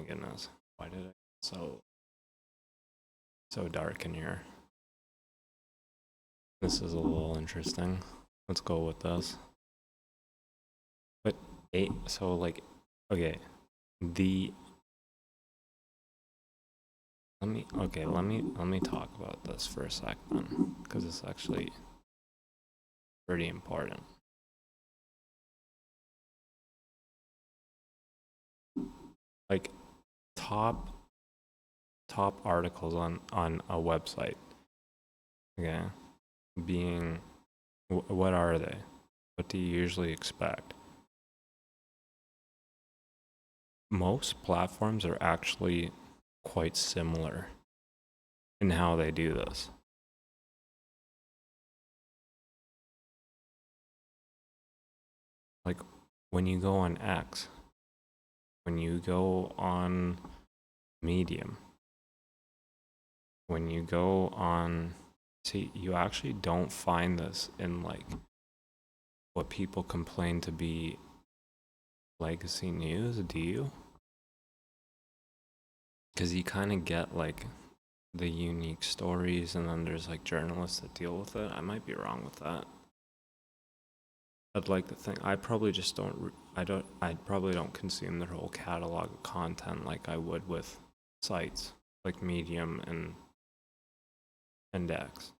goodness. Why did it so dark in here? This is a little interesting. Let's go with this. But okay. The let me talk about this for a sec then, because it's actually pretty important. Like top articles on a website. Okay. Being what are they? What do you usually expect? Most platforms are actually quite similar in how they do this. Like when you go on X, when you go on Medium, when you go on, see, you actually don't find this in like what people complain to be legacy news, do you? Because you kind of get like the unique stories, and then there's like journalists that deal with it. I might be wrong with that. I'd like to think I probably just don't. I probably don't consume their whole catalog of content like I would with sites like Medium and Index.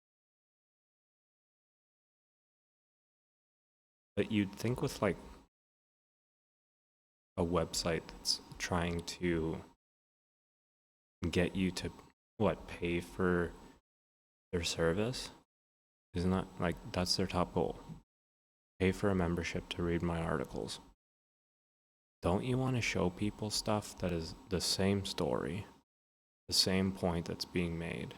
But you'd think with like a website that's trying to get you to pay for their service, isn't that like that's their top goal? Pay for a membership to read my articles. Don't you want to show people stuff that is the same story, the same point that's being made,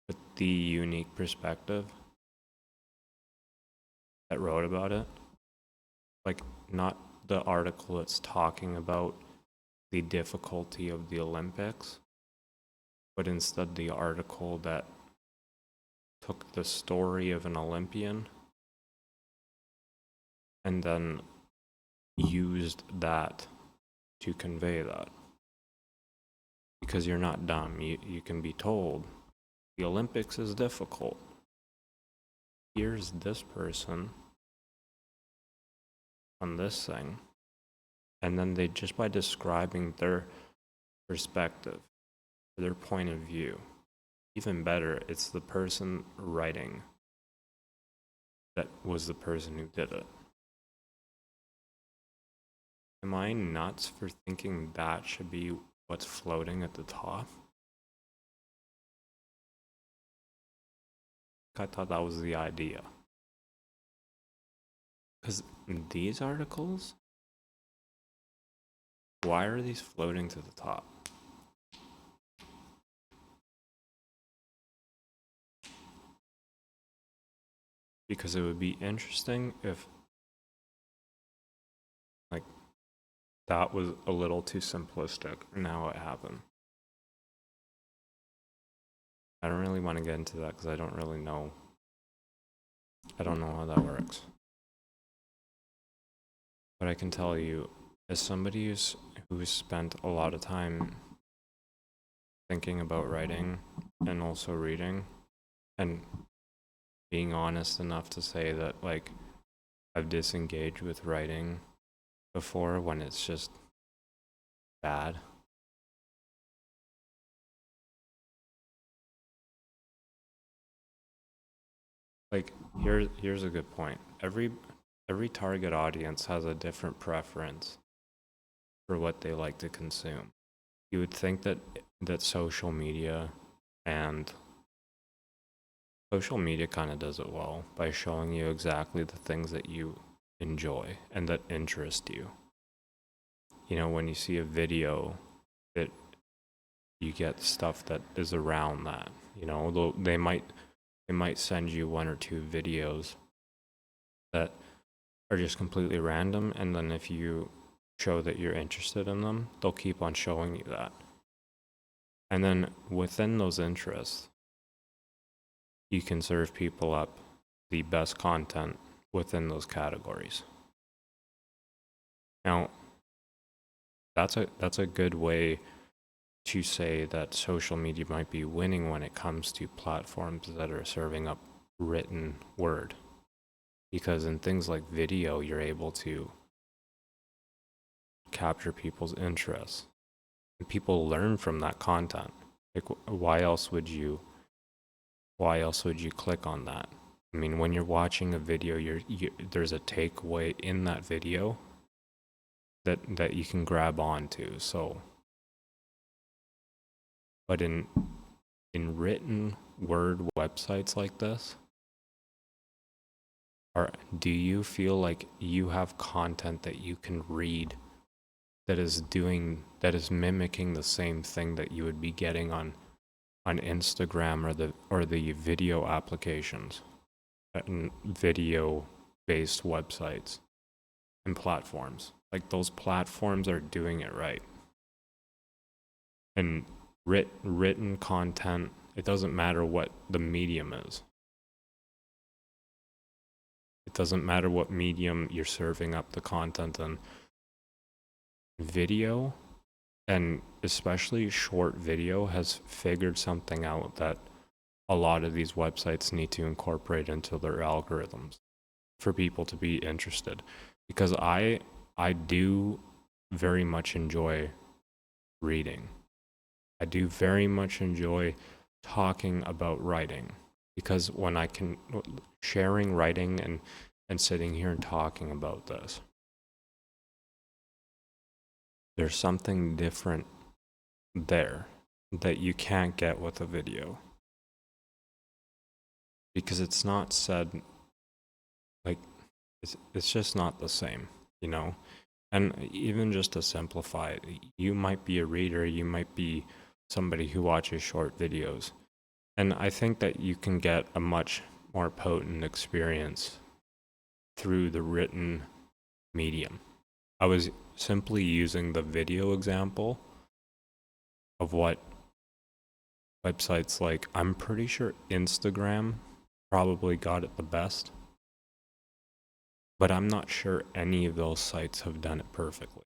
but the unique perspective that wrote about it? Like, not the article that's talking about the difficulty of the Olympics, but instead the article that took the story of an Olympian and then used that to convey that. Because you're not dumb. You can be told the Olympics is difficult. Here's this person on this thing. And then they, just by describing their perspective, their point of view, even better, it's the person writing that was the person who did it. Am I nuts for thinking that should be what's floating at the top? I thought that was the idea. Because these articles, why are these floating to the top? Because it would be interesting if like that was a little too simplistic and how it happened. I don't really want to get into that because I don't really know. I don't know how that works. But I can tell you, as somebody who's spent a lot of time thinking about writing and also reading and being honest enough to say that like I've disengaged with writing before when it's just bad. Like here's a good point. Every target audience has a different preference for what they like to consume. You would think that social media kind of does it well by showing you exactly the things that you enjoy and that interest you. You know, when you see a video, that you get stuff that is around that. You know, they might send you one or two videos that are just completely random, and then if you show that you're interested in them, they'll keep on showing you that. And then within those interests, you can serve people up the best content within those categories. Now, that's a good way to say that social media might be winning when it comes to platforms that are serving up written word. Because in things like video, you're able to capture people's interests. And people learn from that content. Like, why else would you click on that? I mean, when you're watching a video, there's a takeaway in that video that you can grab onto. So, but in written word websites like this, do you feel like you have content that you can read that is mimicking the same thing that you would be getting on Instagram or the video applications and video based websites and platforms? Like, those platforms are doing it right. And written content, it doesn't matter what the medium is. It doesn't matter what medium you're serving up the content in. Video, and especially short video, has figured something out that a lot of these websites need to incorporate into their algorithms for people to be interested. Because I do very much enjoy reading. I do very much enjoy talking about writing, because when I can sharing writing and sitting here and talking about this, there's something different there that you can't get with a video, because it's not said, like, it's just not the same, you know. And even just to simplify it, you might be a reader, you might be somebody who watches short videos, and I think that you can get a much more potent experience through the written medium. I was simply using the video example of what websites like, I'm pretty sure Instagram probably got it the best, but I'm not sure any of those sites have done it perfectly.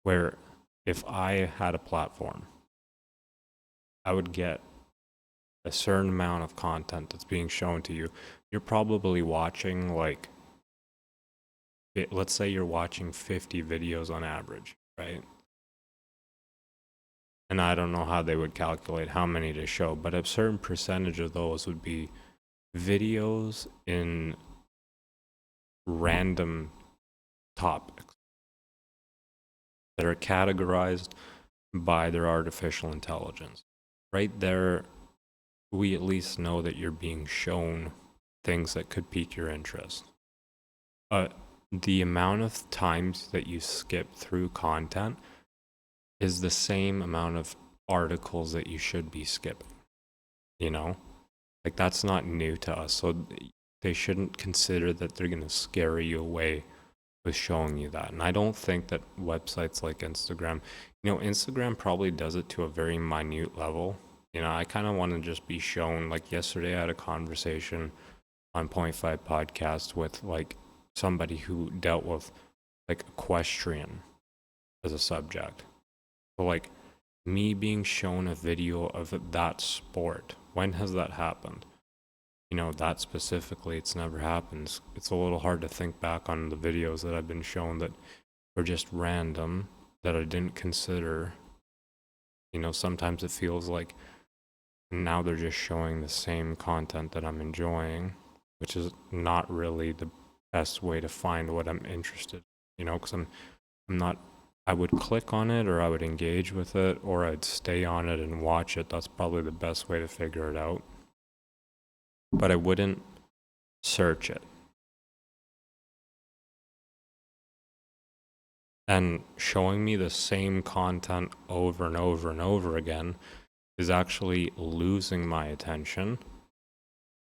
Where if I had a platform, I would get a certain amount of content that's being shown to you. You're probably watching, like, let's say you're watching 50 videos on average, right? And I don't know how they would calculate how many to show, but a certain percentage of those would be videos in random topics that are categorized by their artificial intelligence. Right there, we at least know that you're being shown things that could pique your interest. The amount of times that you skip through content is the same amount of articles that you should be skipping, you know? Like, that's not new to us, so they shouldn't consider that they're going to scare you away with showing you that. And I don't think that websites like Instagram, Instagram probably does it to a very minute level. I kind of want to just be shown, like yesterday I had a conversation on Point Five podcast with like somebody who dealt with like equestrian as a subject. So like me being shown a video of that sport, when has that happened? That specifically, it's never happened. It's a little hard to think back on the videos that I've been shown that were just random, that I didn't consider. Sometimes it feels like now they're just showing the same content that I'm enjoying, which is not really the best way to find what I'm interested in, because I'm not, I would click on it, or I would engage with it, or I'd stay on it and watch it. That's probably the best way to figure it out. But I wouldn't search it. And showing me the same content over and over and over again is actually losing my attention,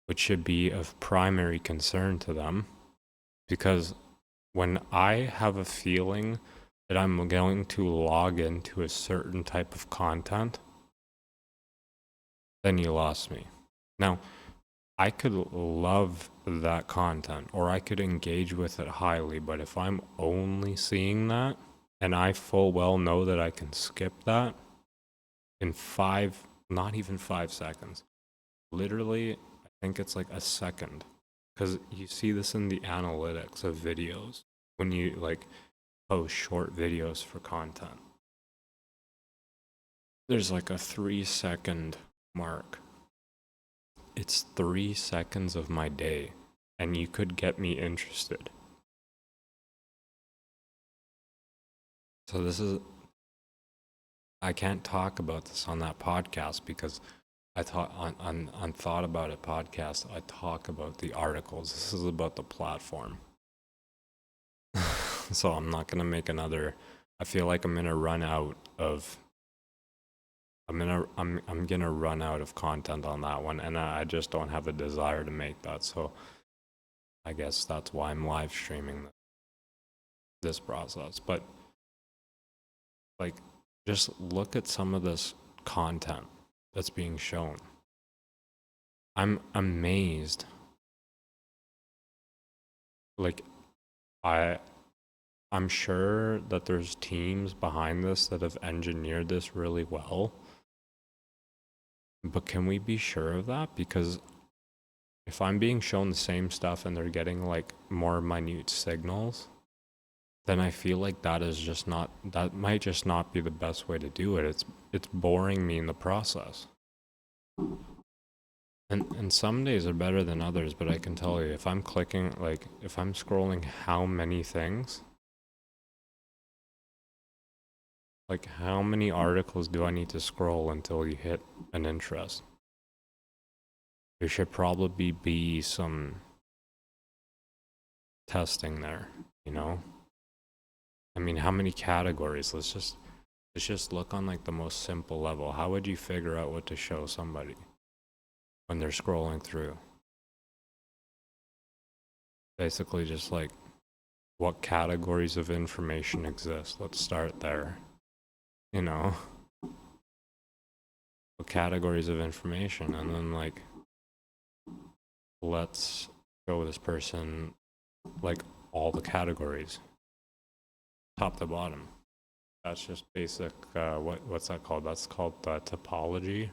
which should be of primary concern to them. Because when I have a feeling that I'm going to log into a certain type of content, then you lost me. Now, I could love that content, or I could engage with it highly, but if I'm only seeing that, And I full well know that I can skip that in not even 5 seconds. Literally, I think it's like a second. Because you see this in the analytics of videos when you like post short videos for content. There's like a 3 second mark. It's 3 seconds of my day, and you could get me interested. So I can't talk about this on that podcast because I thought on Thought About It podcast, I talk about the articles. This is about the platform. So I'm not gonna make another. I feel like I'm gonna run out of. I'm gonna run out of content on that one, and I just don't have a desire to make that. So I guess that's why I'm live streaming this process. But like, just look at some of this content that's being shown. I'm amazed. Like, I'm sure that there's teams behind this that have engineered this really well. But can we be sure of that? Because if I'm being shown the same stuff and they're getting like more minute signals, then I feel like that might just not be the best way to do it. It's boring me in the process. And some days are better than others, but I can tell you, if I'm scrolling how many things, like how many articles do I need to scroll until you hit an interest? There should probably be some testing there, you know? I mean, how many categories? Let's just look on like the most simple level. How would you figure out what to show somebody when they're scrolling through? Basically just like what categories of information exist. Let's start there. You know, what categories of information, and then like let's show this person like all the categories, top to bottom. That's just basic. What's that called? That's called topology.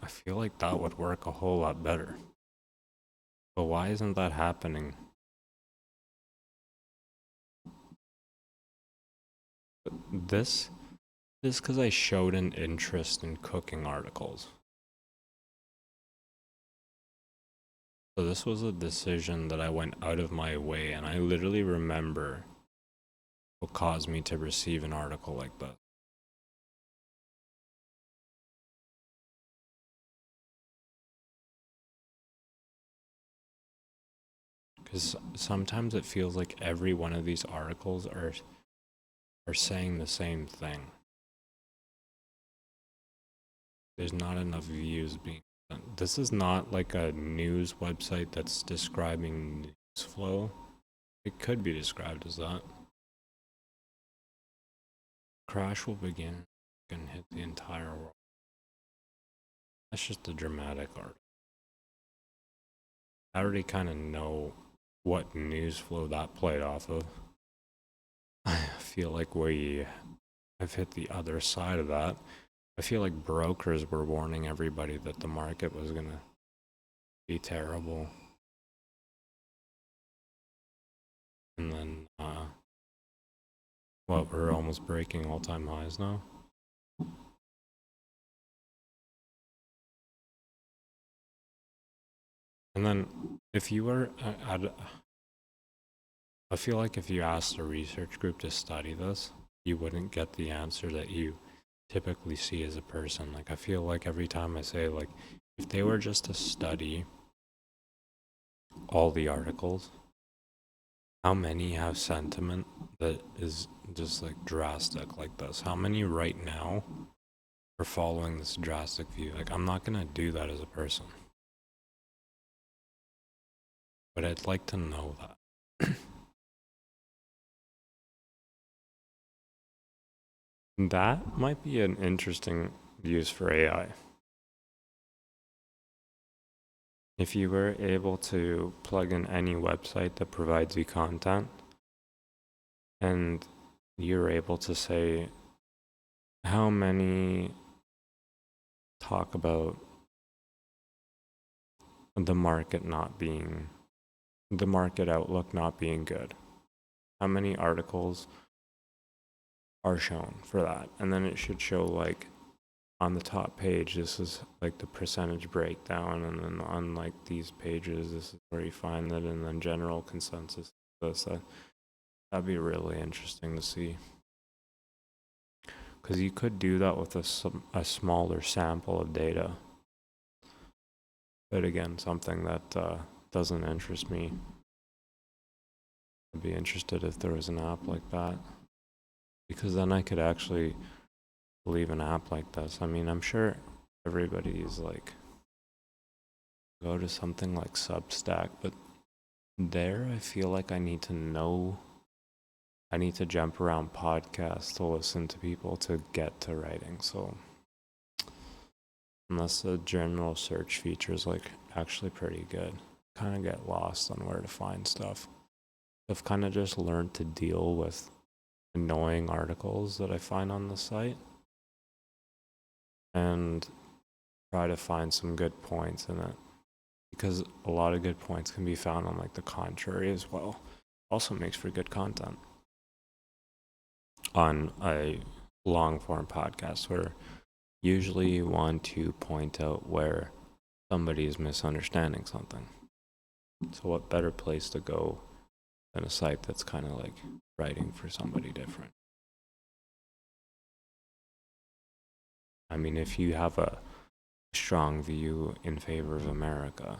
I feel like that would work a whole lot better. But why isn't that happening? This is because I showed an interest in cooking articles. So this was a decision that I went out of my way, and I literally remember what caused me to receive an article like that. Because sometimes it feels like every one of these articles are saying the same thing. There's not enough views being done. This is not like a news website that's describing news flow. It could be described as that. Crash will begin and hit the entire world. That's just a dramatic article. I already kind of know what news flow that played off of. I feel like I've hit the other side of that. I feel like brokers were warning everybody that the market was gonna be terrible. And then, we're almost breaking all-time highs now. And then, if you were, I feel like if you asked a research group to study this, you wouldn't get the answer that you typically see as a person. Like, I feel like every time I say, like, if they were just to study all the articles, how many have sentiment that is just like drastic like this? How many right now are following this drastic view? Like, I'm not gonna do that as a person, but I'd like to know that. That might be an interesting use for AI. if you were able to plug in any website that provides you content and you're able to say how many talk about the market outlook not being good, how many articles are shown for that, and then it should show like on the top page this is like the percentage breakdown, and then on like these pages this is where you find that, and then general consensus. That'd be really interesting to see, because you could do that with a smaller sample of data, but again, something that doesn't interest me. I'd be interested if there was an app like that, because then I could actually believe an app like this. I mean, I'm sure everybody is like, go to something like Substack, but there I feel like I need to jump around podcasts to listen to people to get to writing. So unless the general search feature is like actually pretty good, kind of get lost on where to find stuff. I've kind of just learned to deal with annoying articles that I find on the site and try to find some good points in it, because a lot of good points can be found on like the contrary as well. Also makes for good content on a long form podcast, where usually you want to point out where somebody is misunderstanding something. So what better place to go than a site that's kind of like writing for somebody different? I mean, if you have a strong view in favor of America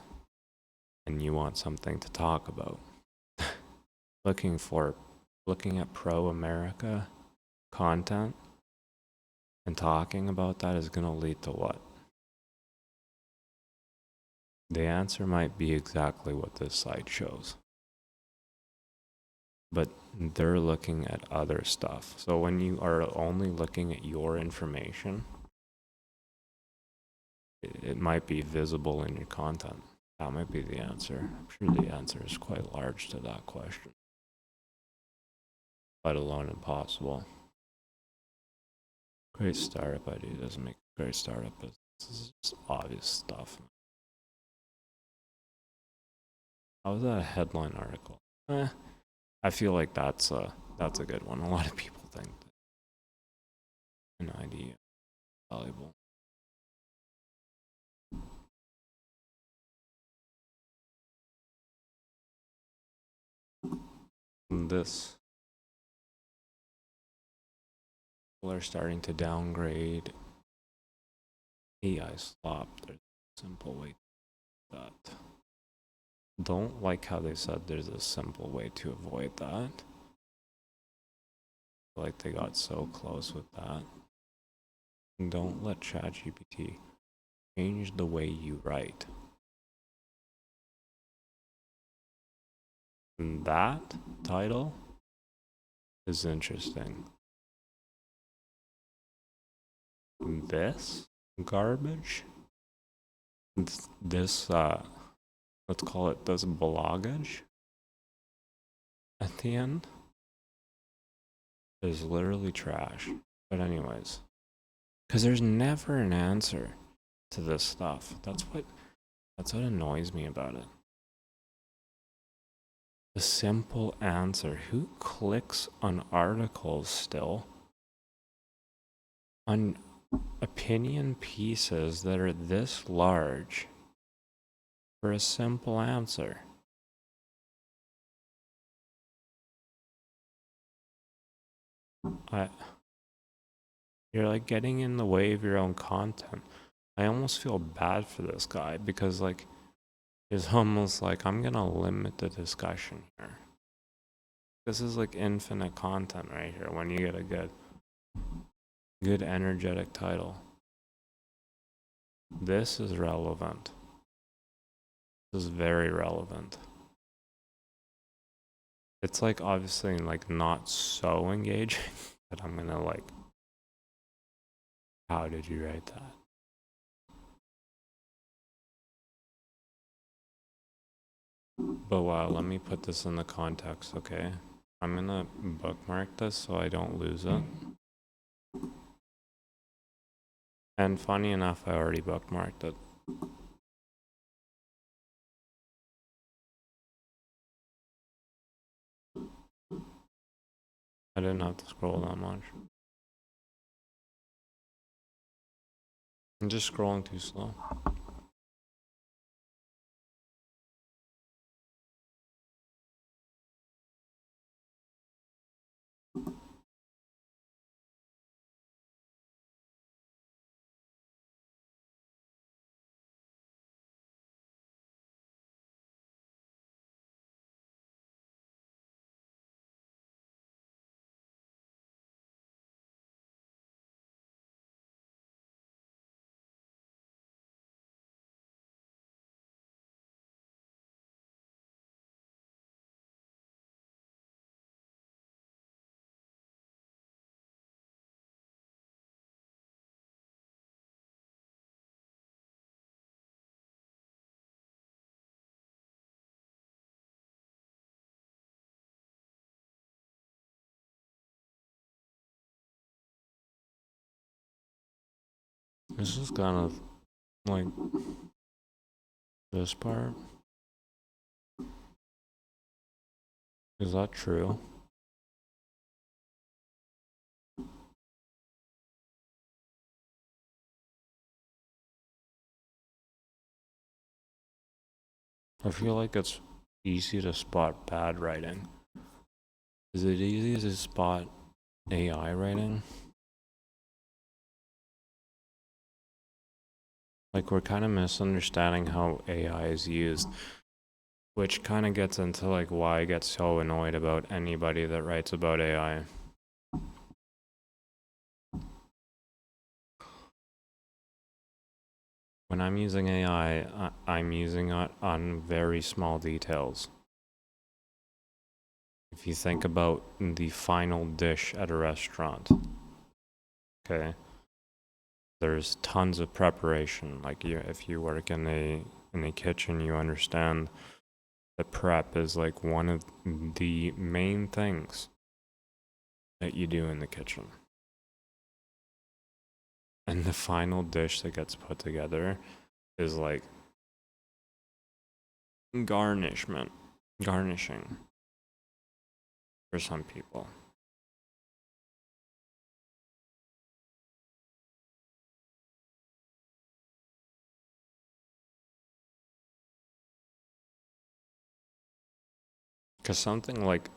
and you want something to talk about, looking at pro-America content and talking about that is going to lead to what? The answer might be exactly what this site shows, but they're looking at other stuff. So when you are only looking at your information, it might be visible in your content. That might be the answer. I'm sure the answer is quite large to that question, let alone impossible. Great startup idea doesn't make a great startup business. This is just obvious stuff. How is that a headline article? I feel like that's a good one. A lot of people think that an idea is valuable. And this, people are starting to downgrade AI slop. There's a simple way to do that. Don't like how they said there's a simple way to avoid that. Like they got so close with that. And don't let ChatGPT change the way you write. And that title is interesting. This garbage, this let's call it this bloggage at the end, is literally trash. But anyways, because there's never an answer to this stuff. That's what annoys me about it. The simple answer. Who clicks on articles still on opinion pieces that are this large for a simple answer? You're like getting in the way of your own content. I almost feel bad for this guy, because like it's almost like I'm gonna limit the discussion here. This is like infinite content right here when you get a good energetic title. This is relevant. This is very relevant. It's like obviously like not so engaging, but I'm gonna like, how did you write that? Oh wow, let me put this in the context, okay? I'm gonna bookmark this so I don't lose it. And funny enough, I already bookmarked it. I didn't have to scroll that much. I'm just scrolling too slow. This is kind of like this part. Is that true? I feel like it's easy to spot bad writing. Is it easy to spot AI writing? Like, we're kind of misunderstanding how AI is used, which kind of gets into like why I get so annoyed about anybody that writes about AI. When I'm using AI, I'm using it on very small details. If you think about the final dish at a restaurant, okay, there's tons of preparation. Like, if you work in a kitchen, you understand that prep is like one of the main things that you do in the kitchen. And the final dish that gets put together is like garnishing for some people. Because something like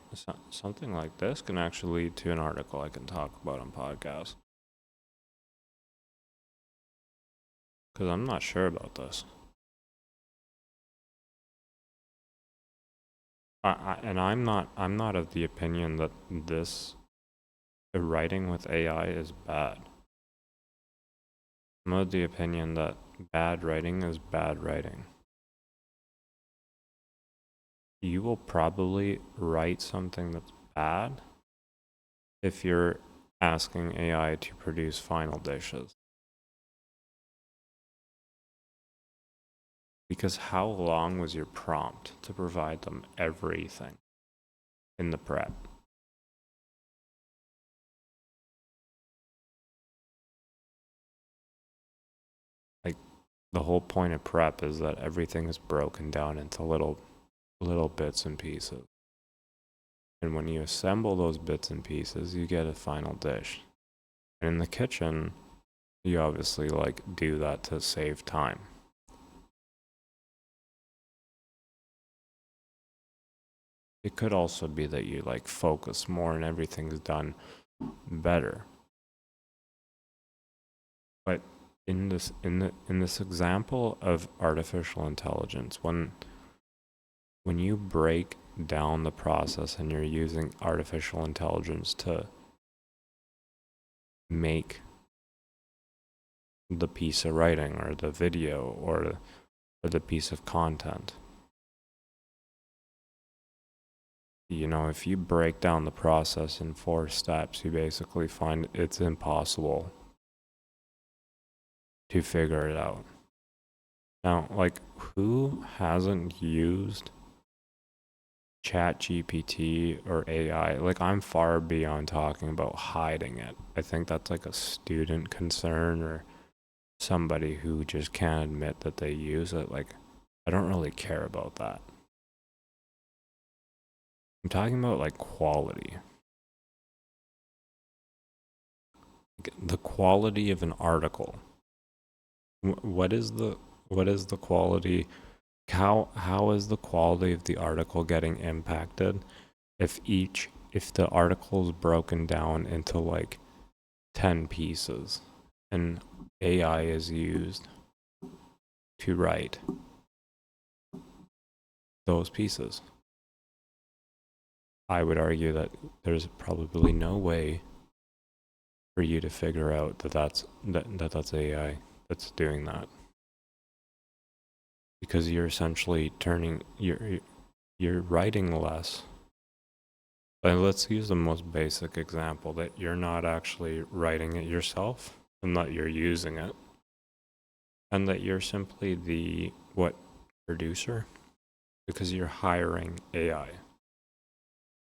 this can actually lead to an article I can talk about on podcast. Because I'm not sure about this. I'm not of the opinion that the writing with AI is bad. I'm of the opinion that bad writing is bad writing. You will probably write something that's bad if you're asking AI to produce final dishes. Because how long was your prompt to provide them everything in the prep? Like, the whole point of prep is that everything is broken down into little bits and pieces. And when you assemble those bits and pieces, you get a final dish. And in the kitchen, you obviously like do that to save time. It could also be that you like focus more and everything's done better. But in this example of artificial intelligence, when you break down the process and you're using artificial intelligence to make the piece of writing or the video or the piece of content, you know, if you break down the process in 4 steps, you basically find it's impossible to figure it out. Now, like, who hasn't used Chat GPT or AI, like I'm far beyond talking about hiding it. I think that's like a student concern or somebody who just can't admit that they use it. Like, I don't really care about that. I'm talking about like quality. Like, the quality of an article. What is the quality? How is the quality of the article getting impacted if the article is broken down into like 10 pieces and AI is used to write those pieces? I would argue that there's probably no way for you to figure out that's AI that's doing that, because you're essentially turning you're writing less. And let's use the most basic example, that you're not actually writing it yourself and that you're using it, and that you're simply the producer, because you're hiring AI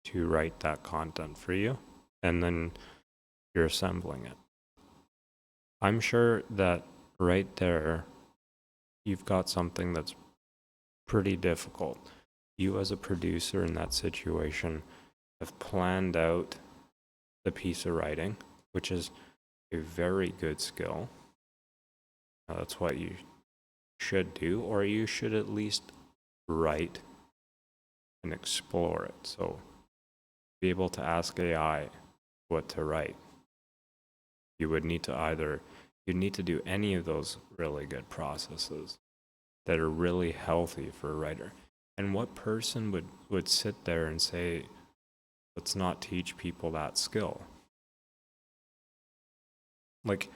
to write that content for you, and then you're assembling it. I'm sure that right there, you've got something that's pretty difficult. You, as a producer in that situation, have planned out the piece of writing, which is a very good skill. That's what you should do, or you should at least write and explore it. So, be able to ask AI what to write. You would need to do any of those really good processes that are really healthy for a writer. And what person would sit there and say, let's not teach people that skill? Like,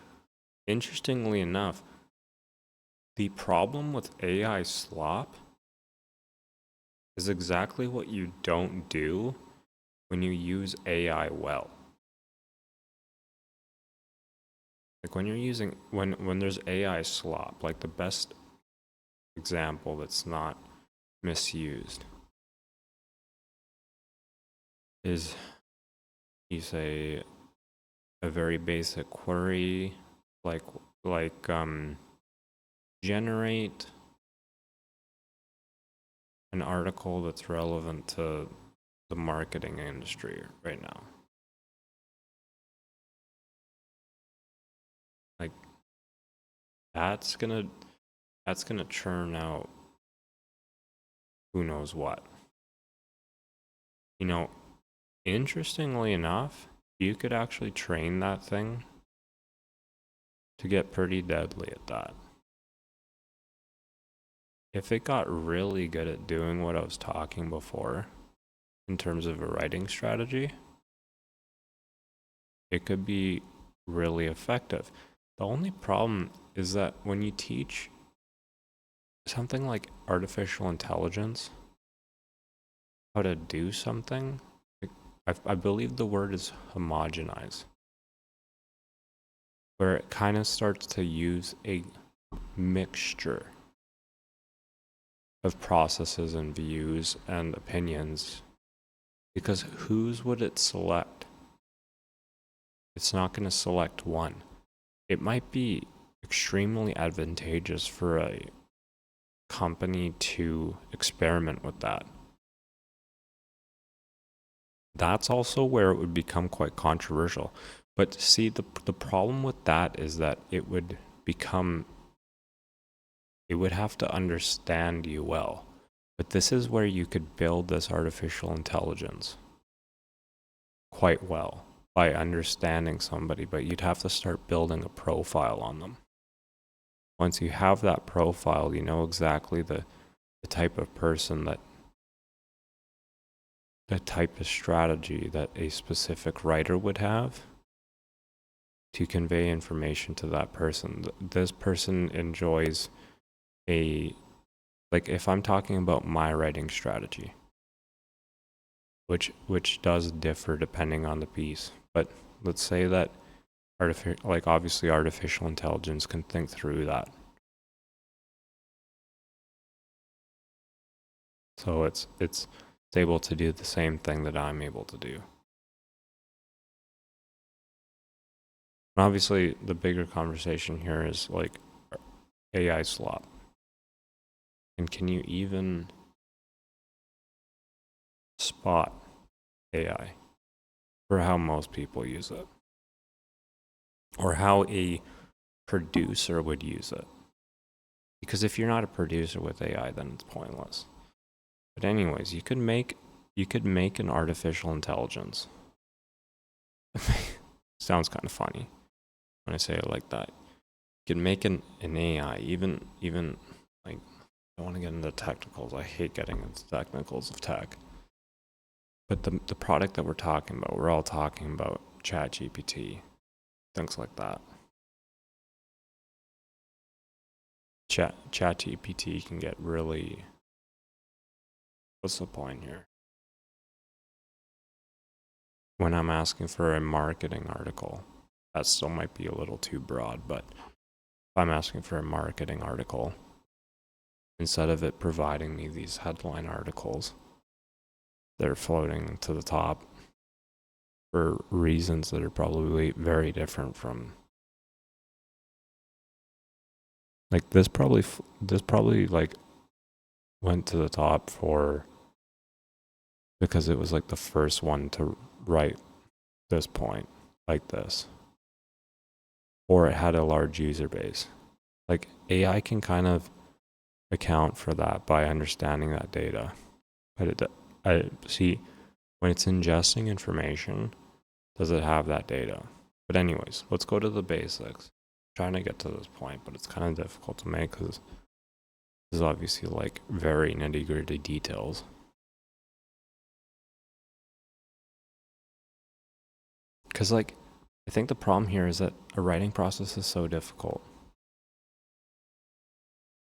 interestingly enough, the problem with AI slop is exactly what you don't do when you use AI well. Like when there's AI slop, like the best example that's not misused is, you say a very basic query, like generate an article that's relevant to the marketing industry right now. Like, that's gonna churn out who knows what. You know, interestingly enough, you could actually train that thing to get pretty deadly at that. If it got really good at doing what I was talking before in terms of a writing strategy, it could be really effective. The only problem is that when you teach something like artificial intelligence how to do something, I believe the word is homogenize, where it kind of starts to use a mixture of processes and views and opinions, because whose would it select? It's not going to select one. It might be extremely advantageous for a company to experiment with that. That's also where it would become quite controversial. But see, the problem with that is that it would have to understand you well. But this is where you could build this artificial intelligence quite well by understanding somebody, but you'd have to start building a profile on them. Once you have that profile, you know exactly the type of person, the type of strategy that a specific writer would have to convey information to that person. This person enjoys like if I'm talking about my writing strategy, which does differ depending on the piece, but let's say that obviously artificial intelligence can think through that. So it's it's able to do the same thing that I'm able to do. And obviously, the bigger conversation here is like AI slop. And can you even spot AI for how most people use it? Or how a producer would use it? Because if you're not a producer with AI, then it's pointless. But anyways, you could make an artificial intelligence. Sounds kind of funny when I say it like that. You can make an AI, even like, I don't want to get into technicals. I hate getting into technicals of tech. But the product that we're talking about, we're all talking about ChatGPT, things like that. ChatGPT can get really, what's the point here? When I'm asking for a marketing article, that still might be a little too broad, but if I'm asking for a marketing article, instead of it providing me these headline articles, they're floating to the top for reasons that are probably very different from, like, this probably like went to the top for, because it was like the first one to write this point like this, or it had a large user base. Like, AI can kind of account for that by understanding that data. But I see, when it's ingesting information, does it have that data? But anyways, let's go to the basics. I'm trying to get to this point, but it's kind of difficult to make because this is obviously like very nitty-gritty details. Because like, I think the problem here is that a writing process is so difficult.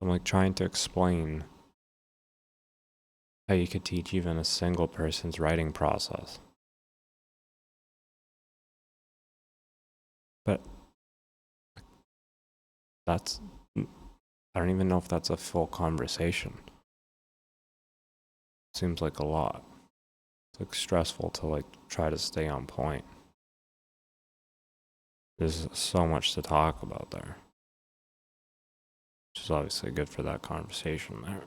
I'm like trying to explain how you could teach even a single person's writing process. But that's, I don't even know if that's a full conversation. Seems like a lot. It's like stressful to like try to stay on point. There's so much to talk about there, which is obviously good for that conversation there.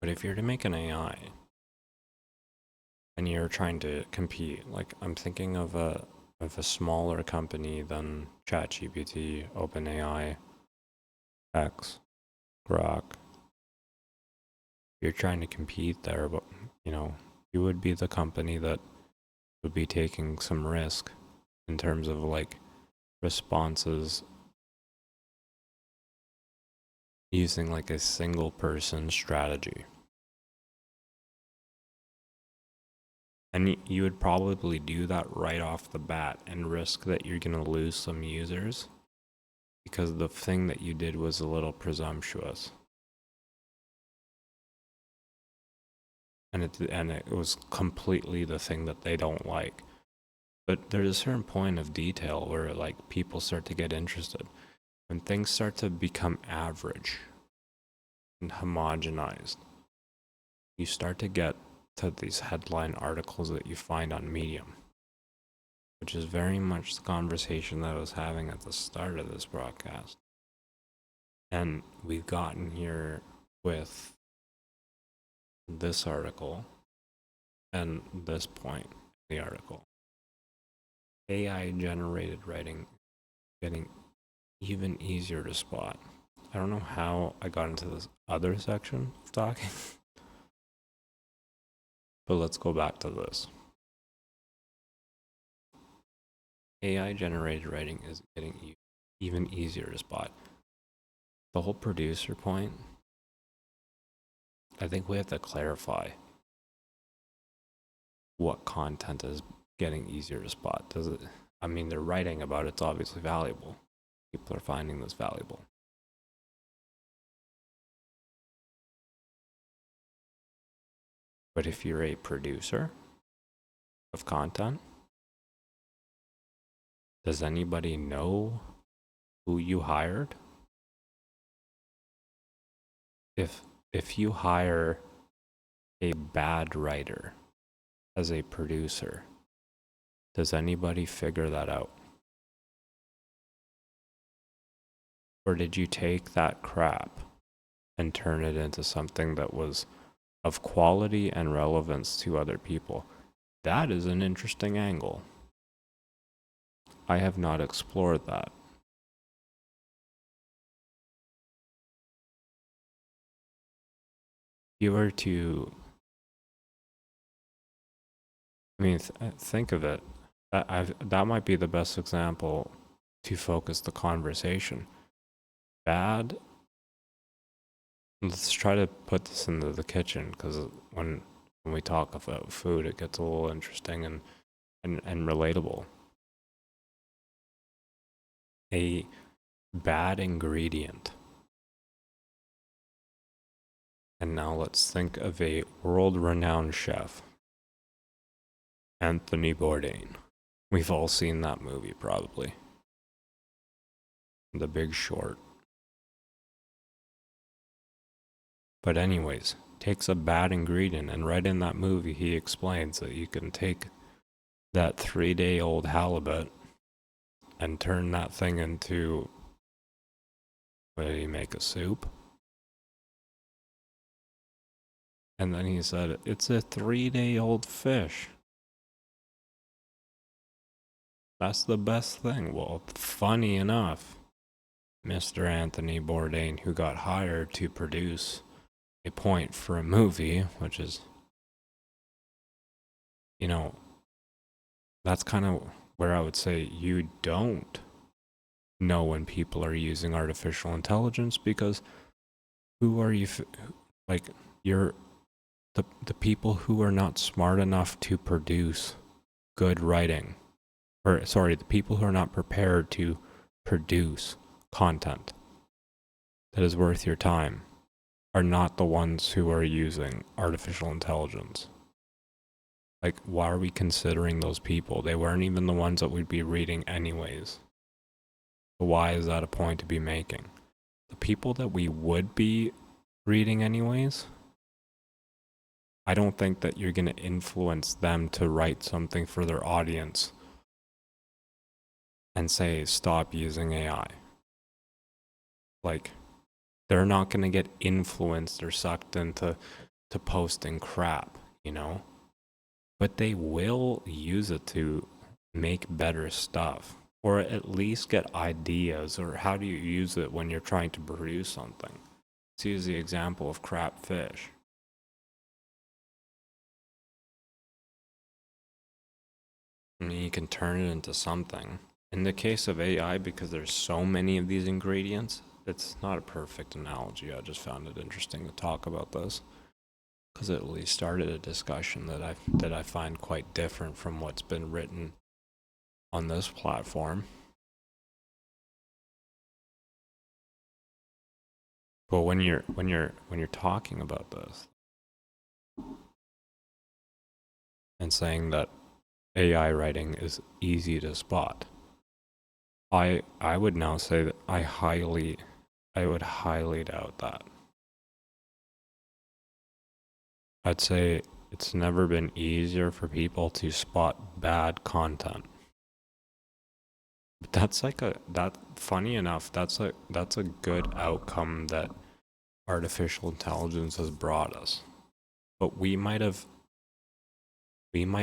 But if you're to make an AI and you're trying to compete, like I'm thinking of a smaller company than ChatGPT, OpenAI, X, Grok. You're trying to compete there, but you would be the company that would be taking some risk in terms of like responses using like a single person strategy. And you would probably do that right off the bat and risk that you're going to lose some users because the thing that you did was a little presumptuous. And it was completely the thing that they don't like. But there's a certain point of detail where like people start to get interested. When things start to become average and homogenized, you start to get to these headline articles that you find on Medium, which is very much the conversation that I was having at the start of this broadcast. And we've gotten here with this article and this point in the article. AI generated writing getting even easier to spot. I don't know how I got into this other section of talking, but let's go back to this. AI generated writing is getting even easier to spot. The whole producer point, I think we have to clarify what content is getting easier to spot. Does it? I mean, they're writing about it, it's obviously valuable. People are finding this valuable. But if you're a producer of content, does anybody know who you hired? if if you hire a bad writer as a producer, does anybody figure that out? Or did you take that crap and turn it into something that was of quality and relevance to other people? That is an interesting angle. I have not explored that. If you were to, think of it. That might be the best example to focus the conversation. Bad. Let's try to put this into the kitchen, because when we talk about food, it gets a little interesting and relatable. A bad ingredient. And now let's think of a world-renowned chef, Anthony Bourdain. We've all seen that movie, probably. The Big Short. But anyways, takes a bad ingredient, and right in that movie he explains that you can take that 3-day-old halibut and turn that thing into, what did he make, a soup? And then he said, it's a 3-day-old fish. That's the best thing. Well, funny enough, Mr. Anthony Bourdain, who got hired to produce a point for a movie, which is, that's kind of where I would say you don't know when people are using artificial intelligence, because who are you, you're the people who are not smart enough to produce good writing, the people who are not prepared to produce content that is worth your time are not the ones who are using artificial intelligence. Why are we considering those people? They weren't even the ones that we'd be reading anyways. But why is that a point to be making? The people that we would be reading anyways, I don't think that you're going to influence them to write something for their audience and say, stop using AI. They're not going to get influenced or sucked into posting crap, But they will use it to make better stuff, or at least get ideas, or how do you use it when you're trying to produce something. Let's use the example of crap fish. You can turn it into something. In the case of AI, because there's so many of these ingredients, it's not a perfect analogy. I just found it interesting to talk about this, because it at least started a discussion that I find quite different from what's been written on this platform. But when you're talking about this and saying that AI writing is easy to spot, I would now say that I would highly doubt that. I'd say it's never been easier for people to spot bad content. But funny enough, that's a good outcome that artificial intelligence has brought us. But we might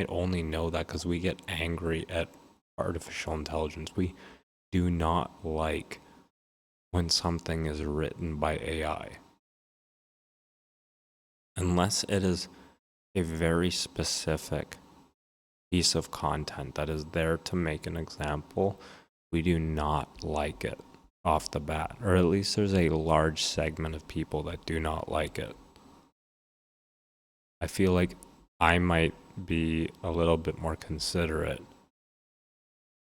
only know that because we get angry at artificial intelligence. We do not like when something is written by AI. Unless it is a very specific piece of content that is there to make an example, we do not like it off the bat. Or at least there's a large segment of people that do not like it. I feel like I might be a little bit more considerate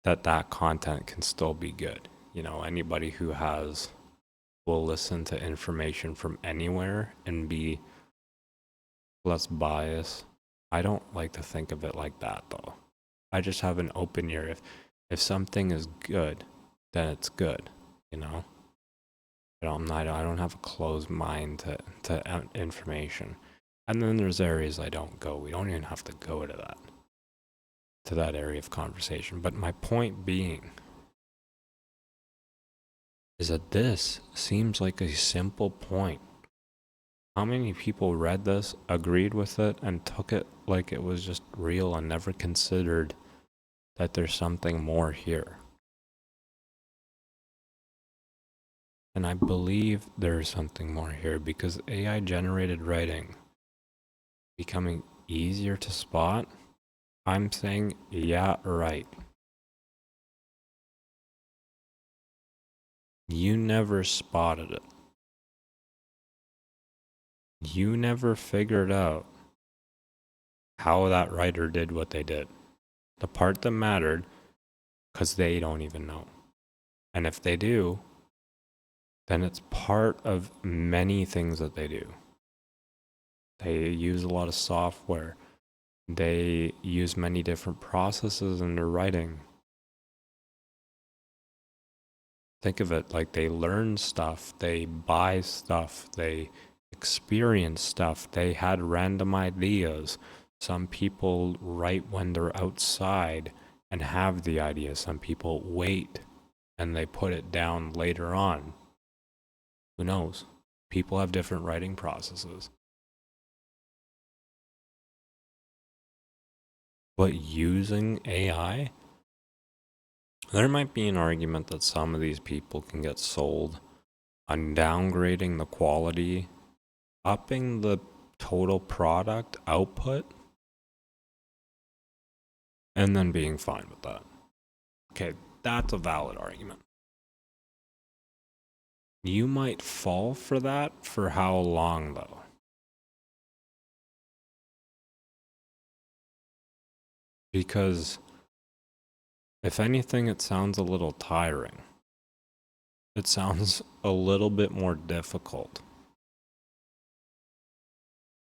that content can still be good. Anybody who will listen to information from anywhere and be less biased. I don't like to think of it like that, though. I just have an open ear. If something is good, then it's good, I don't have a closed mind to information. And then there's areas I don't go. We don't even have to go to that area of conversation. But my point being is that this seems like a simple point. How many people read this, agreed with it, and took it like it was just real and never considered that there's something more here? And I believe there is something more here because AI generated writing becoming easier to spot. I'm saying, yeah, right. You never spotted it. You never figured out how that writer did what they did. The part that mattered, because they don't even know. And if they do, then it's part of many things that they do. They use a lot of software. They use many different processes in their writing. Think of it like they learn stuff, they buy stuff, they experience stuff, they had random ideas. Some people write when they're outside and have the idea. Some people wait and they put it down later on. Who knows? People have different writing processes. But using AI, there might be an argument that some of these people can get sold on downgrading the quality, upping the total product output, and then being fine with that. Okay, that's a valid argument. You might fall for that for how long, though? Because if anything, it sounds a little tiring. It sounds a little bit more difficult.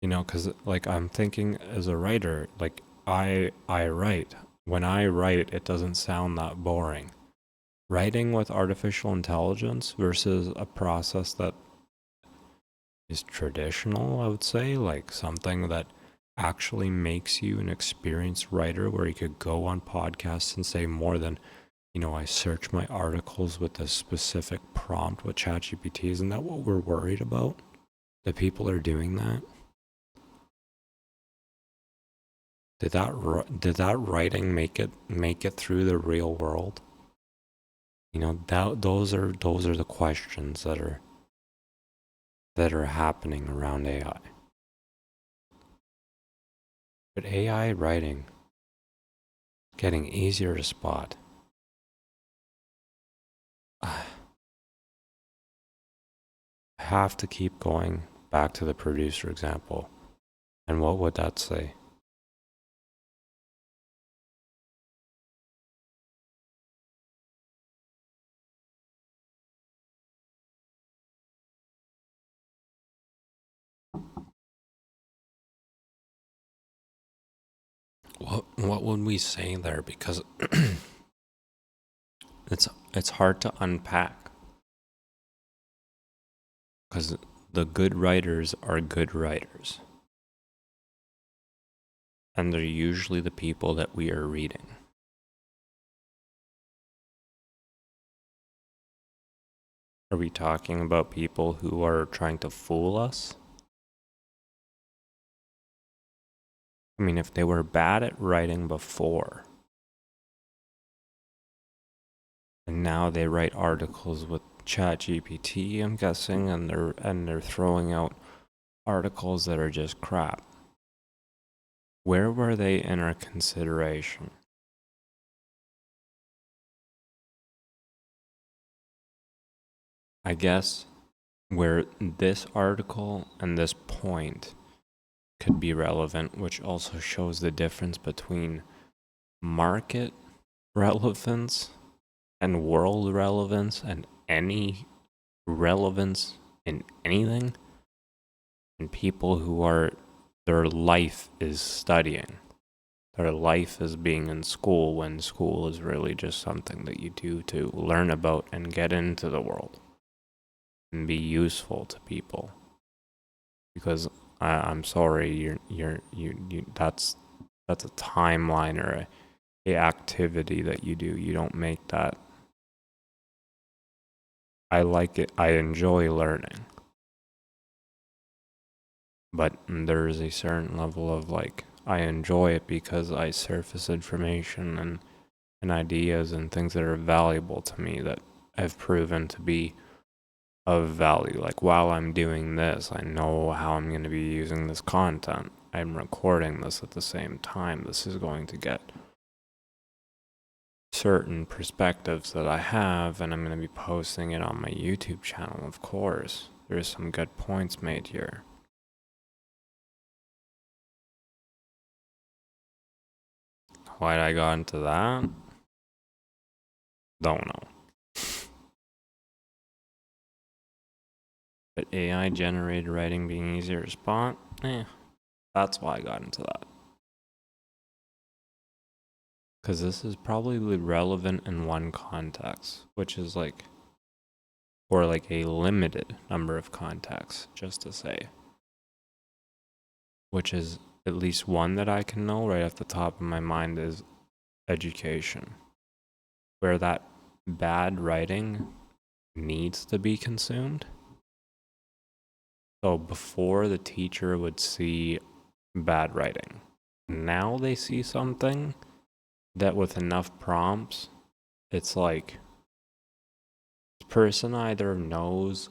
You know, because like I'm thinking as a writer, like I write. When I write, it doesn't sound that boring. Writing with artificial intelligence versus a process that is traditional, I would say, like something that actually makes you an experienced writer where you could go on podcasts and say more than, I search my articles with a specific prompt with ChatGPT. Isn't that what we're worried about? That people are doing that? Did that writing make it through the real world? Those are the questions that are happening around AI. But AI writing getting easier to spot. I have to keep going back to the producer example. And what would that say? What would we say there? Because it's hard to unpack. Because the good writers are good writers. And they're usually the people that we are reading. Are we talking about people who are trying to fool us? I mean, if they were bad at writing before, and now they write articles with ChatGPT, I'm guessing, and they're throwing out articles that are just crap. Where were they in our consideration? I guess where this article and this point could be relevant, which also shows the difference between market relevance and world relevance and any relevance in anything, and people who are their life is studying. Their life is being in school when school is really just something that you do to learn about and get into the world. and be useful to people. Because I'm sorry, that's a timeline or a activity that you do. You don't make that. I like it. I enjoy learning. But there's a certain level of like, I enjoy it because I surface information and ideas and things that are valuable to me that have proven to be of value. Like while I'm doing this, I know how I'm going to be using this content. I'm recording this at the same time. This is going to get certain perspectives that I have, and I'm going to be posting it on my YouTube channel, of course. There's some good points made here. Why'd I got into that? Don't know. But AI generated writing being easier to spot? That's why I got into that. Because this is probably relevant in one context, which is like, or like a limited number of contexts, just to say. Which is at least one that I can know right off the top of my mind is education. Where that bad writing needs to be consumed. So before the teacher would see bad writing, now they see something that with enough prompts, it's like this person either knows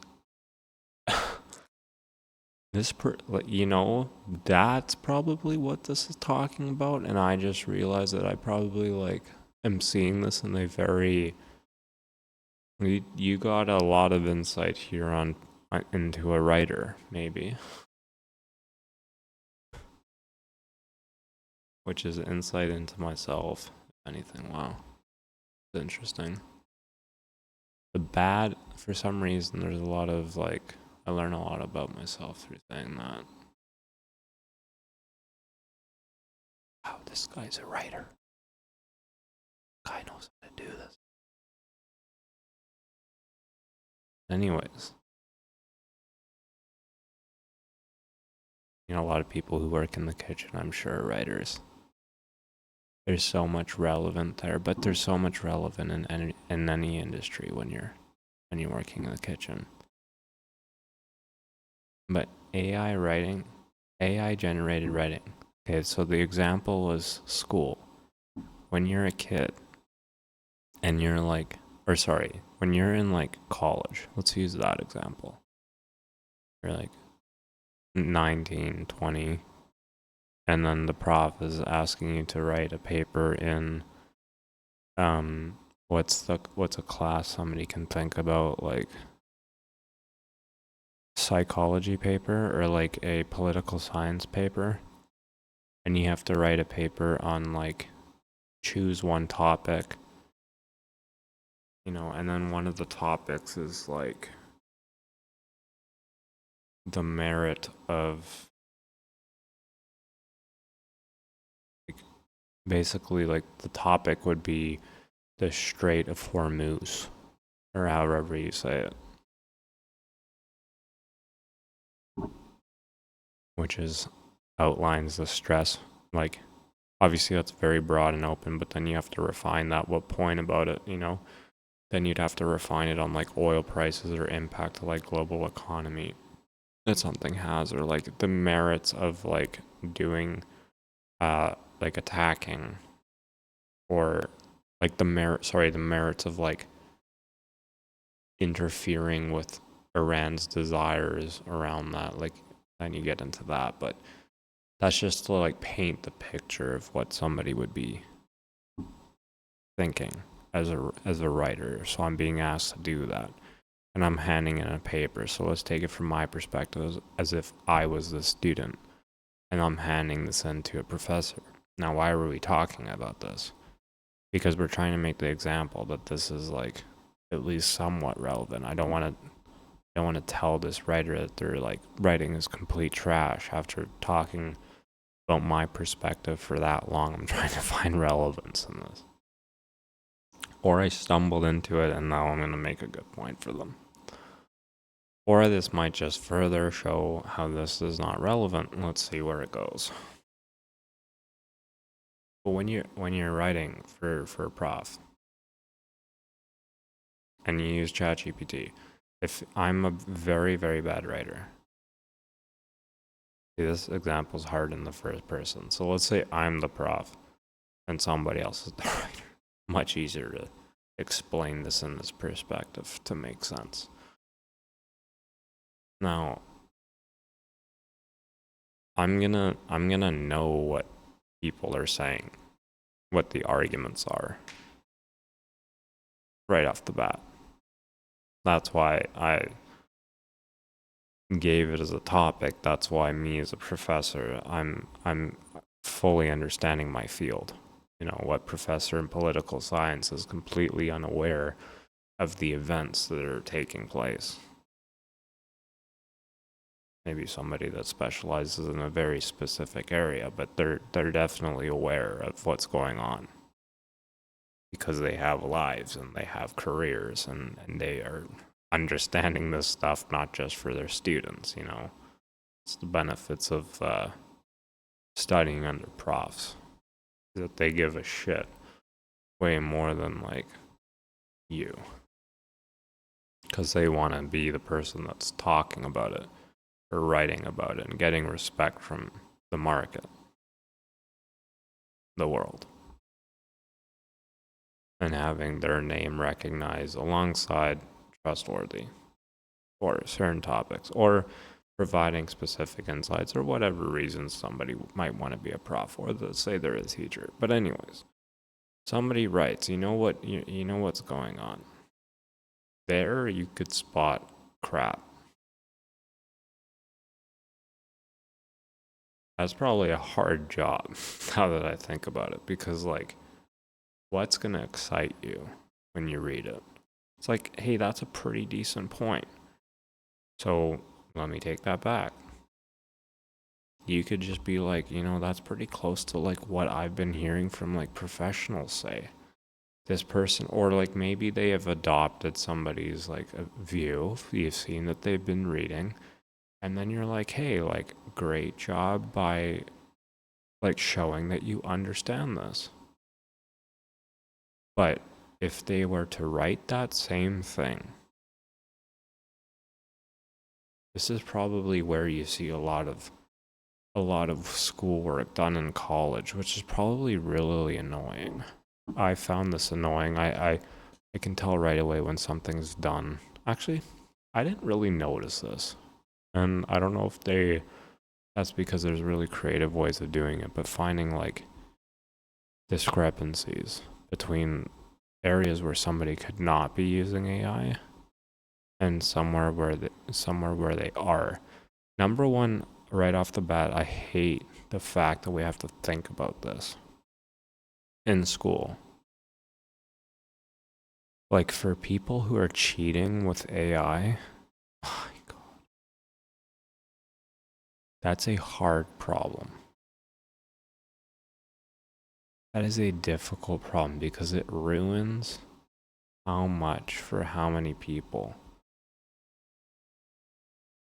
that's probably what this is talking about, and I just realized that I probably like am seeing this in a very you got a lot of insight here on into a writer, maybe. Which is insight into myself, if anything. Wow. It's interesting. The bad, for some reason, there's a lot of like, I learn a lot about myself through saying that. Wow, this guy's a writer. Guy knows how to do this. Anyways. A lot of people who work in the kitchen, I'm sure, are writers. There's so much relevant there, but there's so much relevant in any industry when you're working in the kitchen. But AI writing, AI generated writing. Okay, so the example was school. When you're a kid and you're like, when you're in like college, let's use that example. You're like 19, 20, and then the prof is asking you to write a paper in what's a class somebody can think about, like psychology paper or like a political science paper, and you have to write a paper on like choose one topic, and then one of the topics is like the merit of basically like the topic would be the Strait of Hormuz, or however you say it, which is outlines the stress. Like obviously that's very broad and open, but then you have to refine that. What point about it, then you'd have to refine it on like oil prices or impact to like global economy that something has, or like the merits of like doing like attacking, or like the merits of like interfering with Iran's desires around that. Like then you get into that, but that's just to like paint the picture of what somebody would be thinking as a writer. So I'm being asked to do that, and I'm handing in a paper. So let's take it from my perspective as if I was the student and I'm handing this in to a professor. Now, why were we talking about this? Because we're trying to make the example that this is like at least somewhat relevant. I don't want to tell this writer that their like writing is complete trash after talking about my perspective for that long. I'm trying to find relevance in this. Or I stumbled into it and now I'm going to make a good point for them. Or this might just further show how this is not relevant. Let's see where it goes. But when you're writing for a prof and you use ChatGPT, if I'm a very, very bad writer, see, this example is hard in the first person. So let's say I'm the prof and somebody else is the writer. Much easier to explain this in this perspective to make sense. Now, I'm gonna know what people are saying, what the arguments are, right off the bat. That's why I gave it as a topic. That's why me as a professor, I'm fully understanding my field. You know, what professor in political science is completely unaware of the events that are taking place. Maybe somebody that specializes in a very specific area, but they're definitely aware of what's going on because they have lives and they have careers and they are understanding this stuff not just for their students, you know. It's the benefits of studying under profs, that they give a shit way more than like you, because they want to be the person that's talking about it or writing about it and getting respect from the market, the world, and having their name recognized alongside trustworthy for certain topics, or providing specific insights or whatever reasons somebody might want to be a prof, or let's say they're a teacher. But anyways, somebody writes, you know what, you know what's going on. There you could spot crap. That's probably a hard job now that I think about it, because like, what's going to excite you when you read it? It's like, hey, that's a pretty decent point. So let me take that back. You could just be like, you know, that's pretty close to like what I've been hearing from like professionals say. This person, or like maybe they have adopted somebody's like a view you've seen that they've been reading, and then you're like, hey, like, great job by like showing that you understand this. But if they were to write that same thing, this is probably where you see a lot of schoolwork done in college, which is probably really annoying. I found this annoying. I can tell right away when something's done. Actually, I didn't really notice this. And I don't know if that's because there's really creative ways of doing it, but finding like discrepancies between areas where somebody could not be using AI and somewhere where they are. Number one, right off the bat, I hate the fact that we have to think about this in school. Like, for people who are cheating with AI, oh my God, that's a hard problem. That is a difficult problem because it ruins how much for how many people.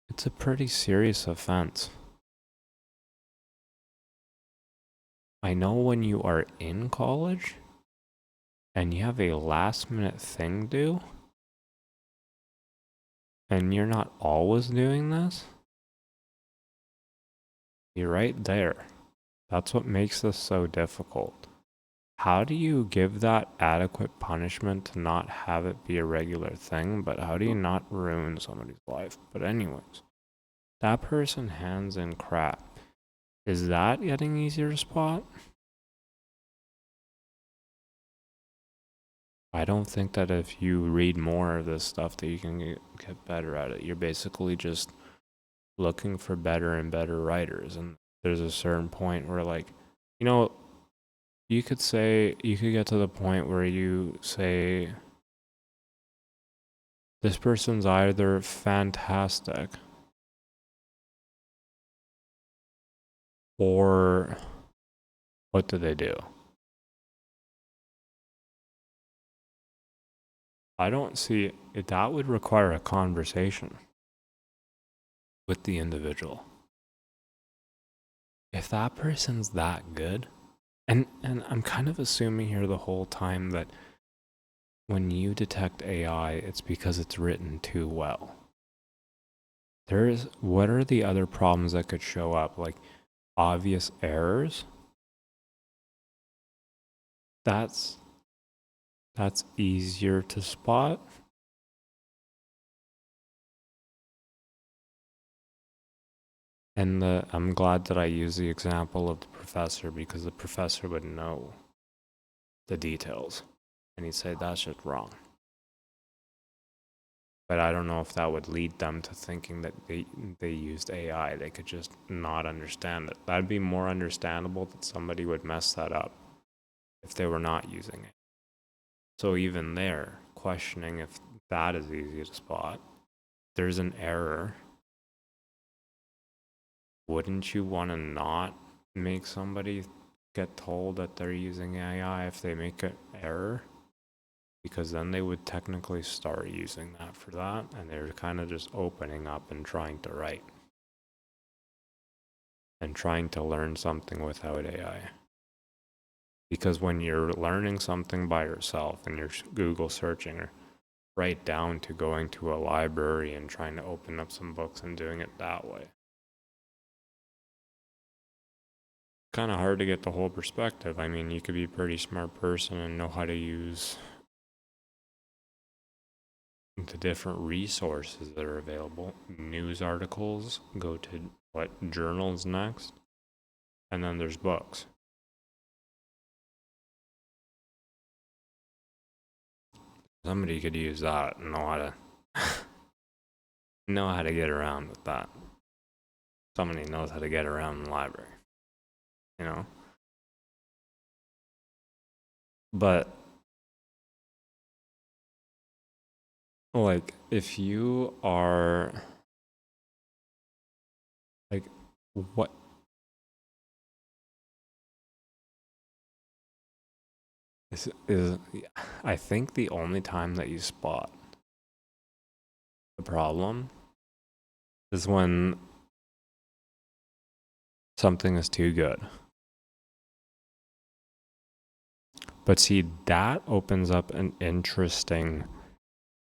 It's a pretty serious offense. I know when you are in college and you have a last minute thing due, and you're not always doing this, you're right there. That's what makes this so difficult. How do you give that adequate punishment to not have it be a regular thing, but how do you not ruin somebody's life? But anyways, that person hands in crap. Is that getting easier to spot? I don't think that if you read more of this stuff that you can get better at it. You're basically just looking for better and better writers. And there's a certain point where, like, you know, you could get to the point where you say, this person's either fantastic or what do they do? I don't see it. That would require a conversation. with the individual. If that person's that good, and I'm kind of assuming here the whole time that when you detect AI, it's because it's written too well. What are the other problems that could show up? Like obvious errors? That's easier to spot. And I'm glad that I used the example of the professor, because the professor would know the details and he'd say that's just wrong. But I don't know if that would lead them to thinking that they used AI. They could just not understand it. That'd be more understandable that somebody would mess that up if they were not using it. So even there, questioning if that is easy to spot. There's an error. Wouldn't you want to not make somebody get told that they're using AI if they make an error? Because then they would technically start using that for that, and they're kind of just opening up and trying to write and trying to learn something without AI. Because when you're learning something by yourself and you're Google searching, or right down to going to a library and trying to open up some books and doing it that way, kind of hard to get the whole perspective. I mean, you could be a pretty smart person and know how to use the different resources that are available. News articles, go to what journals next, and then there's books. Somebody could use that and know how to get around with that. Somebody knows how to get around the library, you know? But like, if you are like, what is I think the only time that you spot the problem is when something is too good. But see, that opens up an interesting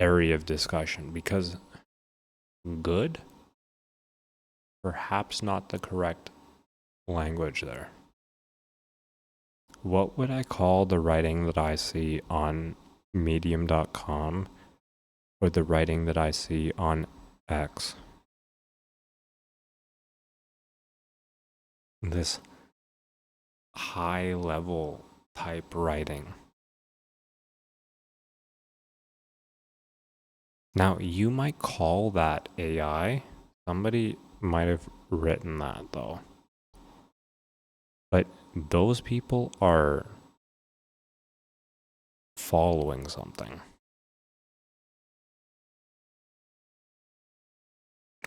area of discussion, because good, perhaps not the correct language there. What would I call the writing that I see on medium.com or the writing that I see on X? This high level type writing. Now, you might call that AI. Somebody might have written that though. But those people are following something.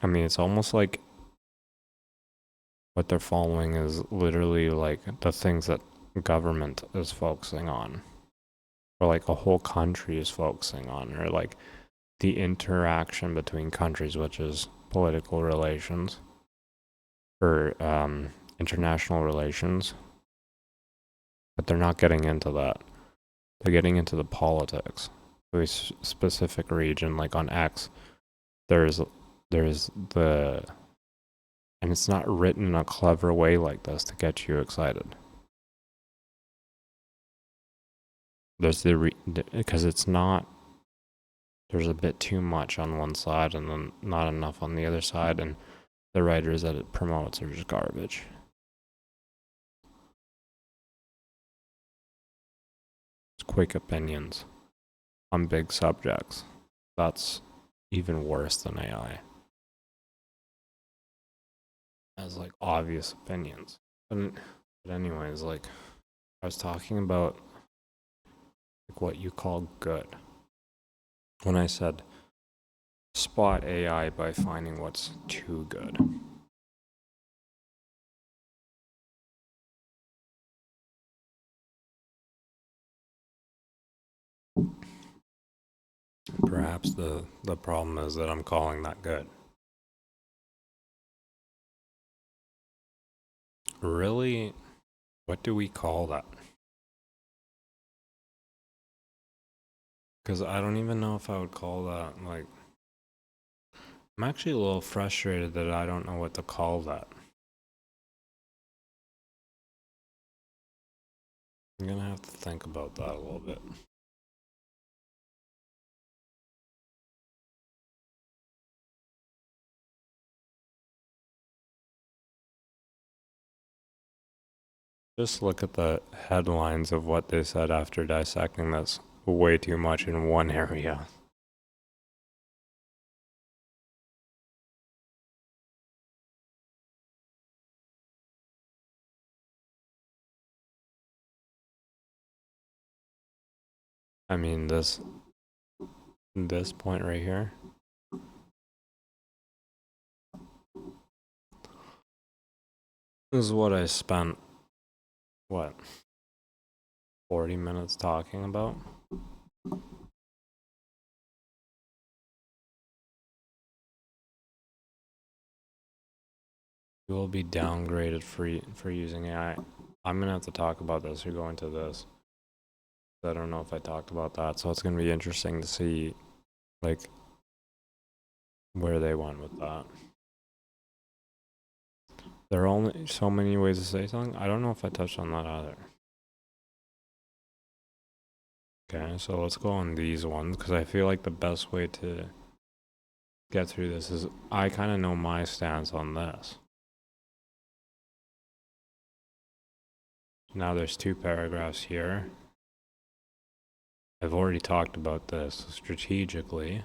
I mean, it's almost like what they're following is literally like the things that government is focusing on, or like a whole country is focusing on, or like the interaction between countries, which is political relations or international relations. But they're not getting into that. They're getting into the politics of a specific region. Like on X, there's the, and it's not written in a clever way like this to get you excited. There's because it's not, there's a bit too much on one side and then not enough on the other side, and the writers that it promotes are just garbage. It's quick opinions on big subjects. That's even worse than AI. As like obvious opinions. But anyways, like I was talking about like what you call good. When I said spot AI by finding what's too good. Perhaps the problem is that I'm calling that good. really, what do we call that? Because I don't even know if I would call that, like, I'm actually a little frustrated that I don't know what to call that. I'm gonna have to think about that a little bit. Just look at the headlines of what they said after dissecting this way too much in one area. I mean, this point right here. This is what I spent, what, 40 minutes talking about? You will be downgraded for using AI. I'm gonna have to talk about this or go into this. I don't know if I talked about that, so it's gonna be interesting to see, like, where they went with that. There are only so many ways to say something. I don't know if I touched on that either. Okay, so let's go on these ones because I feel like the best way to get through this is I kind of know my stance on this. Now there's 2 paragraphs here. I've already talked about this strategically,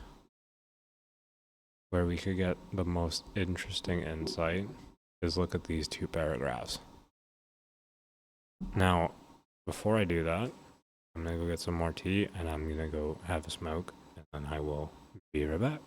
where we could get the most interesting insight is look at these 2 paragraphs. Now, before I do that, I'm gonna go get some more tea and I'm gonna go have a smoke and then I will be right back.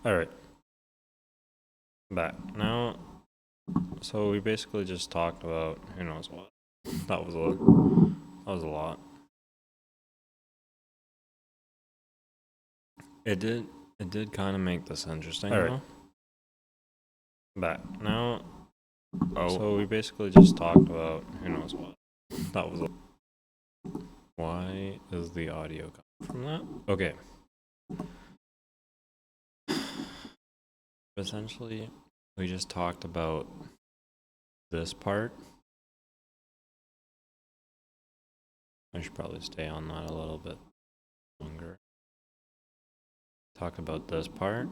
Alright. Back. Now, so we basically just talked about who knows what. That was a lot. It did kind of make this interesting. Alright. Back. Now, so we basically just talked about who knows what. That was why is the audio coming from that? Okay. Essentially, we just talked about this part. I should probably stay on that a little bit longer. Talk about this part.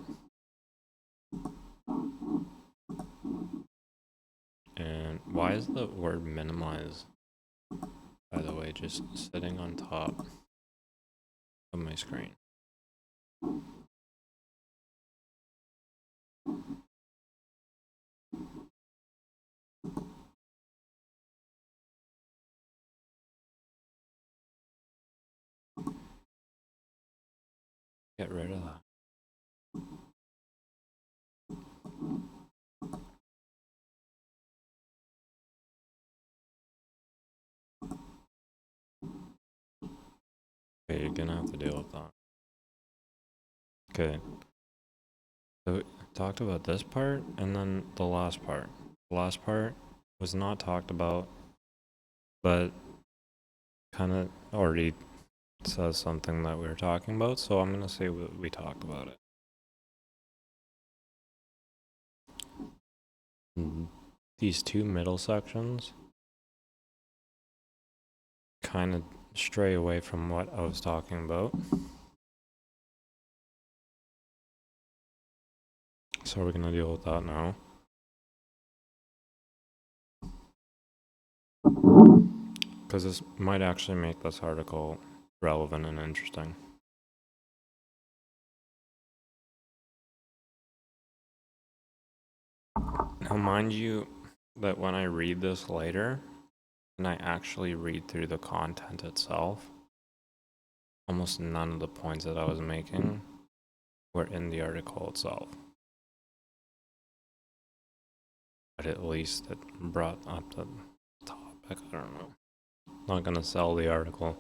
And why is the word minimize, by the way, just sitting on top of my screen? Get rid of that. Okay, you're gonna have to deal with that. Okay. So we talked about this part and then the last part. The last part was not talked about, but kind of already says something that we were talking about, so I'm gonna say we talked about it. These two middle sections kind of stray away from what I was talking about. So we're gonna deal with that now. Because this might actually make this article relevant and interesting. Now, mind you, that when I read this later, and I actually read through the content itself, almost none of the points that I was making were in the article itself. But at least it brought up the topic. I don't know. Not gonna sell the article.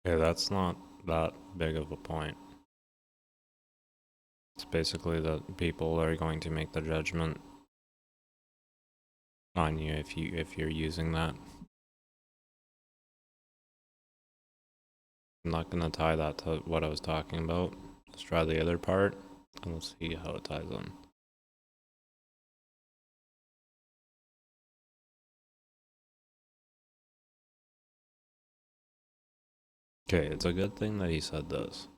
Okay, that's not that big of a point. It's basically that people are going to make the judgment on you if you're using that. I'm not gonna tie that to what I was talking about. Let's try the other part. And let's see how it ties in. Okay, it's a good thing that he said this.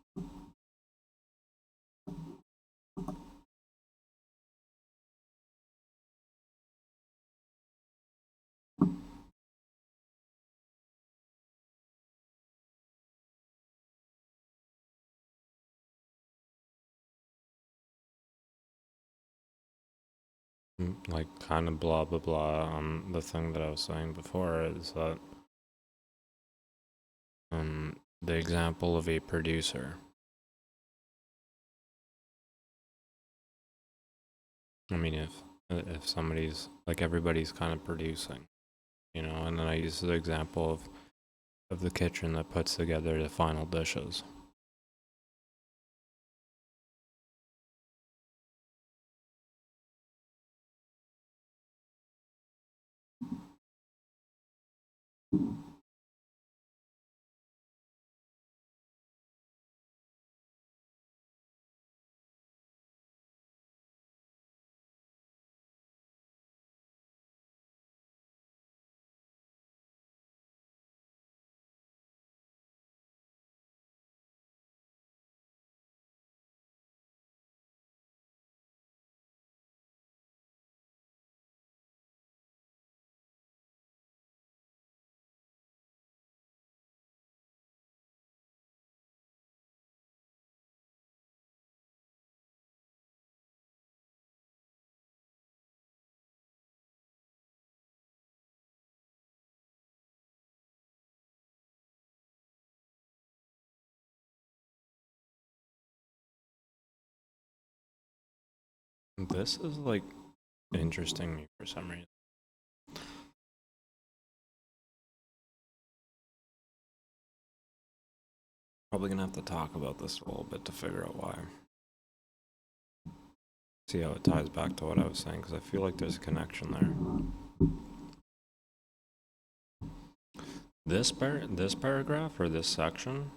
Like, kind of blah blah blah on the thing that I was saying before is that the example of a producer. I mean, if somebody's like everybody's kind of producing, you know, and then I use the example of the kitchen that puts together the final dishes. This is like interesting me for some reason. Probably gonna have to talk about this a little bit to figure out why. See how it ties back to what I was saying, because I feel like there's a connection there. This paragraph or this section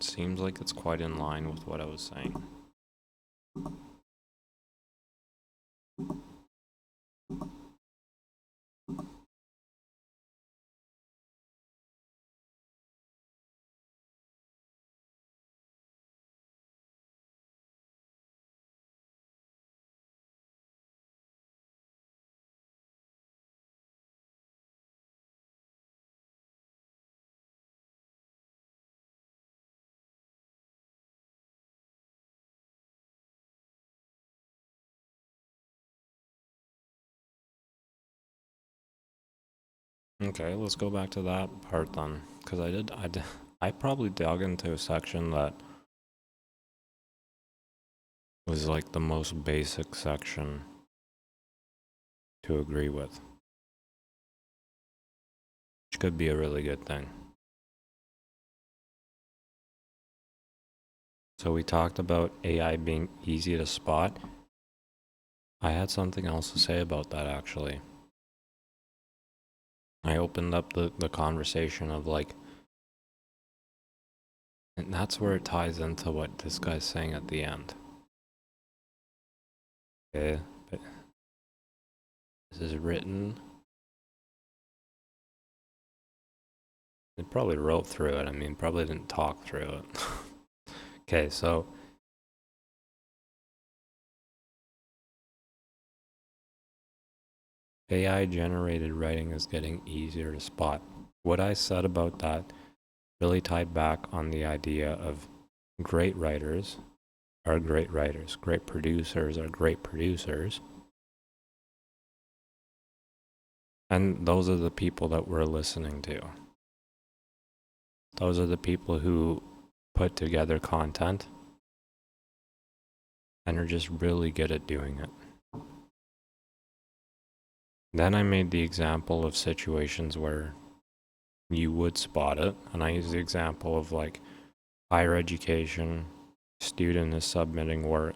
seems like it's quite in line with what I was saying. Okay, let's go back to that part then, because I probably dug into a section that was like the most basic section to agree with, which could be a really good thing. So we talked about AI being easy to spot. I had something else to say about that actually. I opened up the conversation of like, and that's where it ties into what this guy's saying at the end. Okay, but this is written. It probably wrote through it. I mean, probably didn't talk through it. Okay, so AI generated writing is getting easier to spot. What I said about that really tied back on the idea of great writers are great writers, great producers are great producers. And those are the people that we're listening to. Those are the people who put together content and are just really good at doing it. Then I made the example of situations where you would spot it, and I used the example of like higher education, student is submitting work.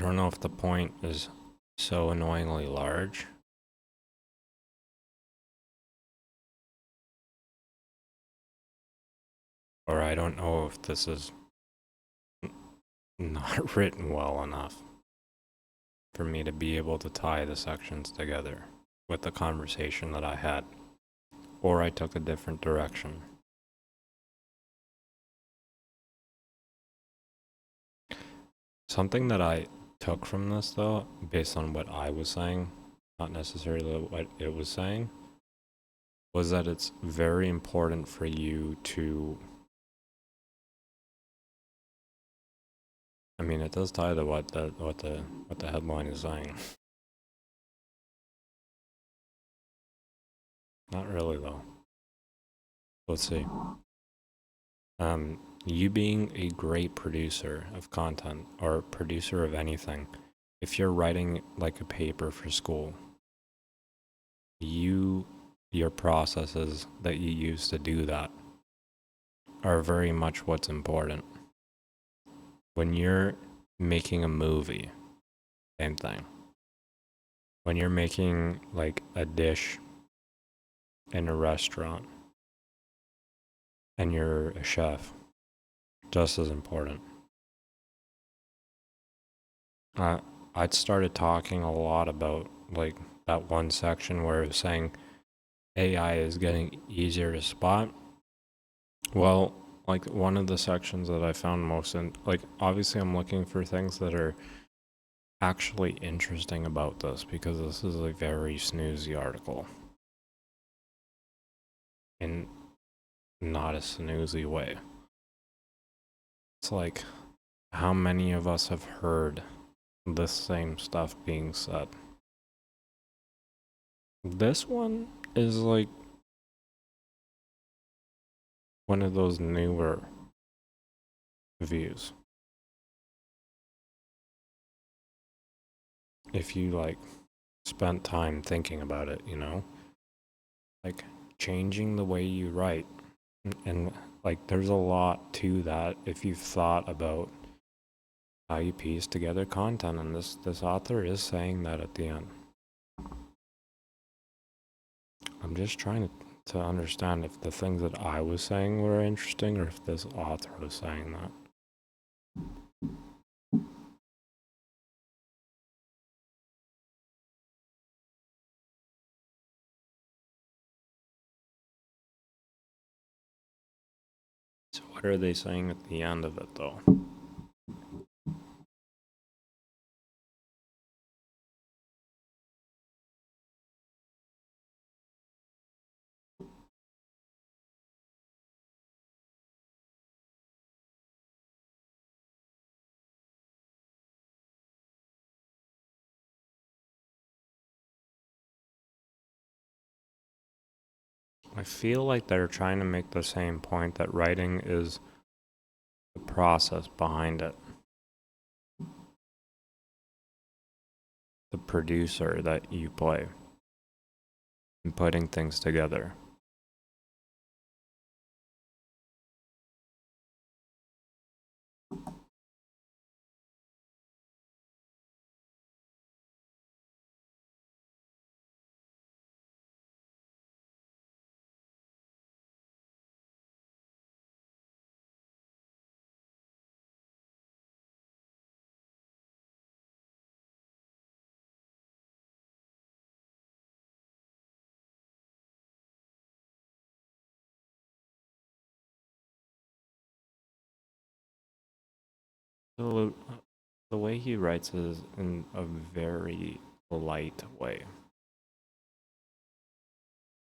don't know if the point is so annoyingly large. Or I don't know if this is not written well enough for me to be able to tie the sections together with the conversation that I had. Or I took a different direction. Something that I took from this, though, based on what I was saying, not necessarily what it was saying, was that it's very important for you to, I mean, it does tie to what the headline is saying. Not really, though. Let's see. You being a great producer of content or producer of anything, if you're writing like a paper for school, your processes that you use to do that are very much what's important. When you're making a movie, same thing. When you're making like a dish in a restaurant and you're a chef, just as important. I'd started talking a lot about like that one section where it was saying AI is getting easier to spot. Well, like one of the sections that I found most in, like obviously I'm looking for things that are actually interesting about this because this is a very snoozy article. In not a snoozy way. It's like, how many of us have heard this same stuff being said? This one is like one of those newer views. If you like spent time thinking about it, you know, like changing the way you write, and like there's a lot to that if you've thought about how you piece together content, and this author is saying that at the end. I'm just trying to understand if the things that I was saying were interesting or if this author was saying that. So what are they saying at the end of it though? I feel like they're trying to make the same point that writing is the process behind it. The producer that you play and putting things together. So the way he writes is in a very light way.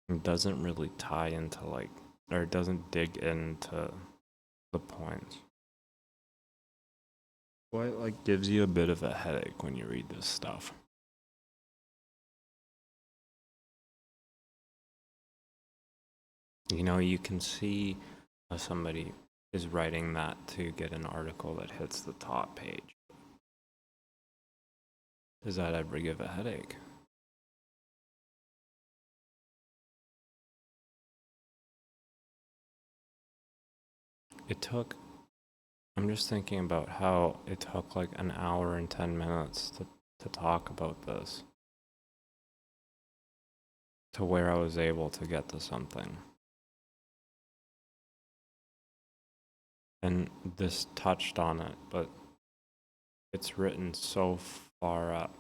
It doesn't really tie into like, or it doesn't dig into the points. What like gives you a bit of a headache when you read this stuff? You know, you can see how somebody is writing that to get an article that hits the top page. Does that ever give a headache? It took I'm just thinking about how it took like an hour and 10 minutes to talk about this, to where I was able to get to something. And this touched on it, but it's written so far up.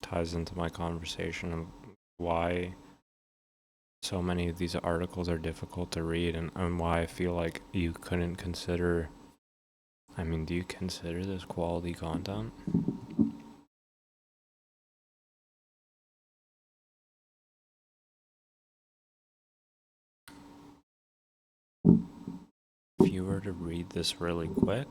Ties into my conversation of why so many of these articles are difficult to read, and why I feel like you couldn't consider. I mean, do you consider this quality content? If you were to read this really quick,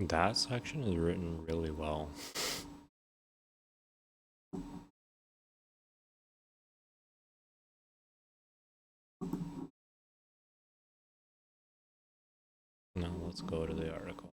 that section is written really well. Now let's go to the article.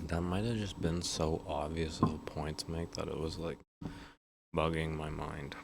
That might have just been so obvious of a point to make that it was like bugging my mind.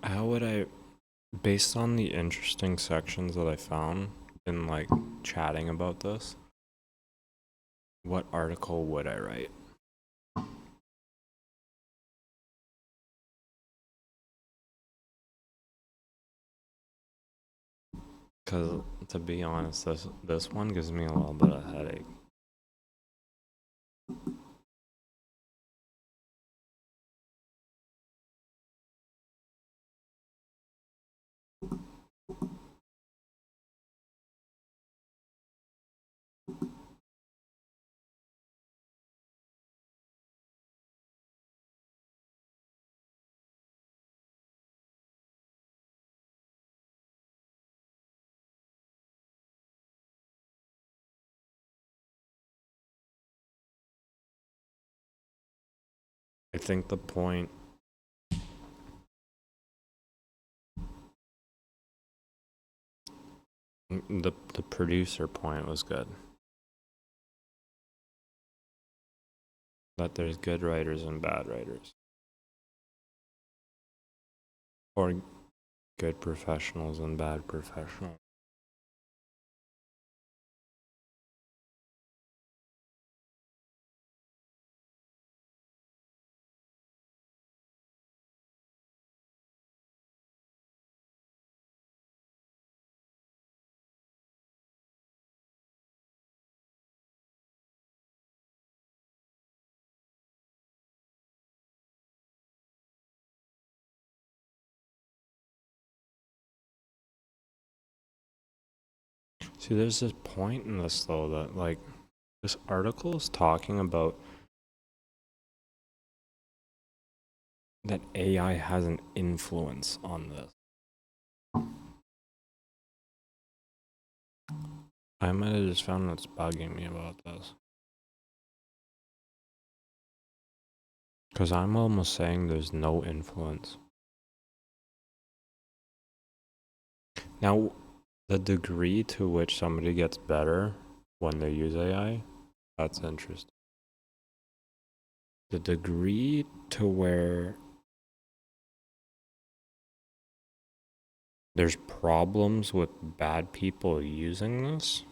How would I, based on the interesting sections that I found in like chatting about this, what article would I write? Because to be honest, this one gives me a little bit of headache. I think the point, the producer point was good. That there's good writers and bad writers, or good professionals and bad professionals. See, there's this point in this though that like this article is talking about that AI has an influence on this. I might have just found what's bugging me about this. Because I'm almost saying there's no influence. Now, the degree to which somebody gets better when they use AI, that's interesting. The degree to where there's problems with bad people using this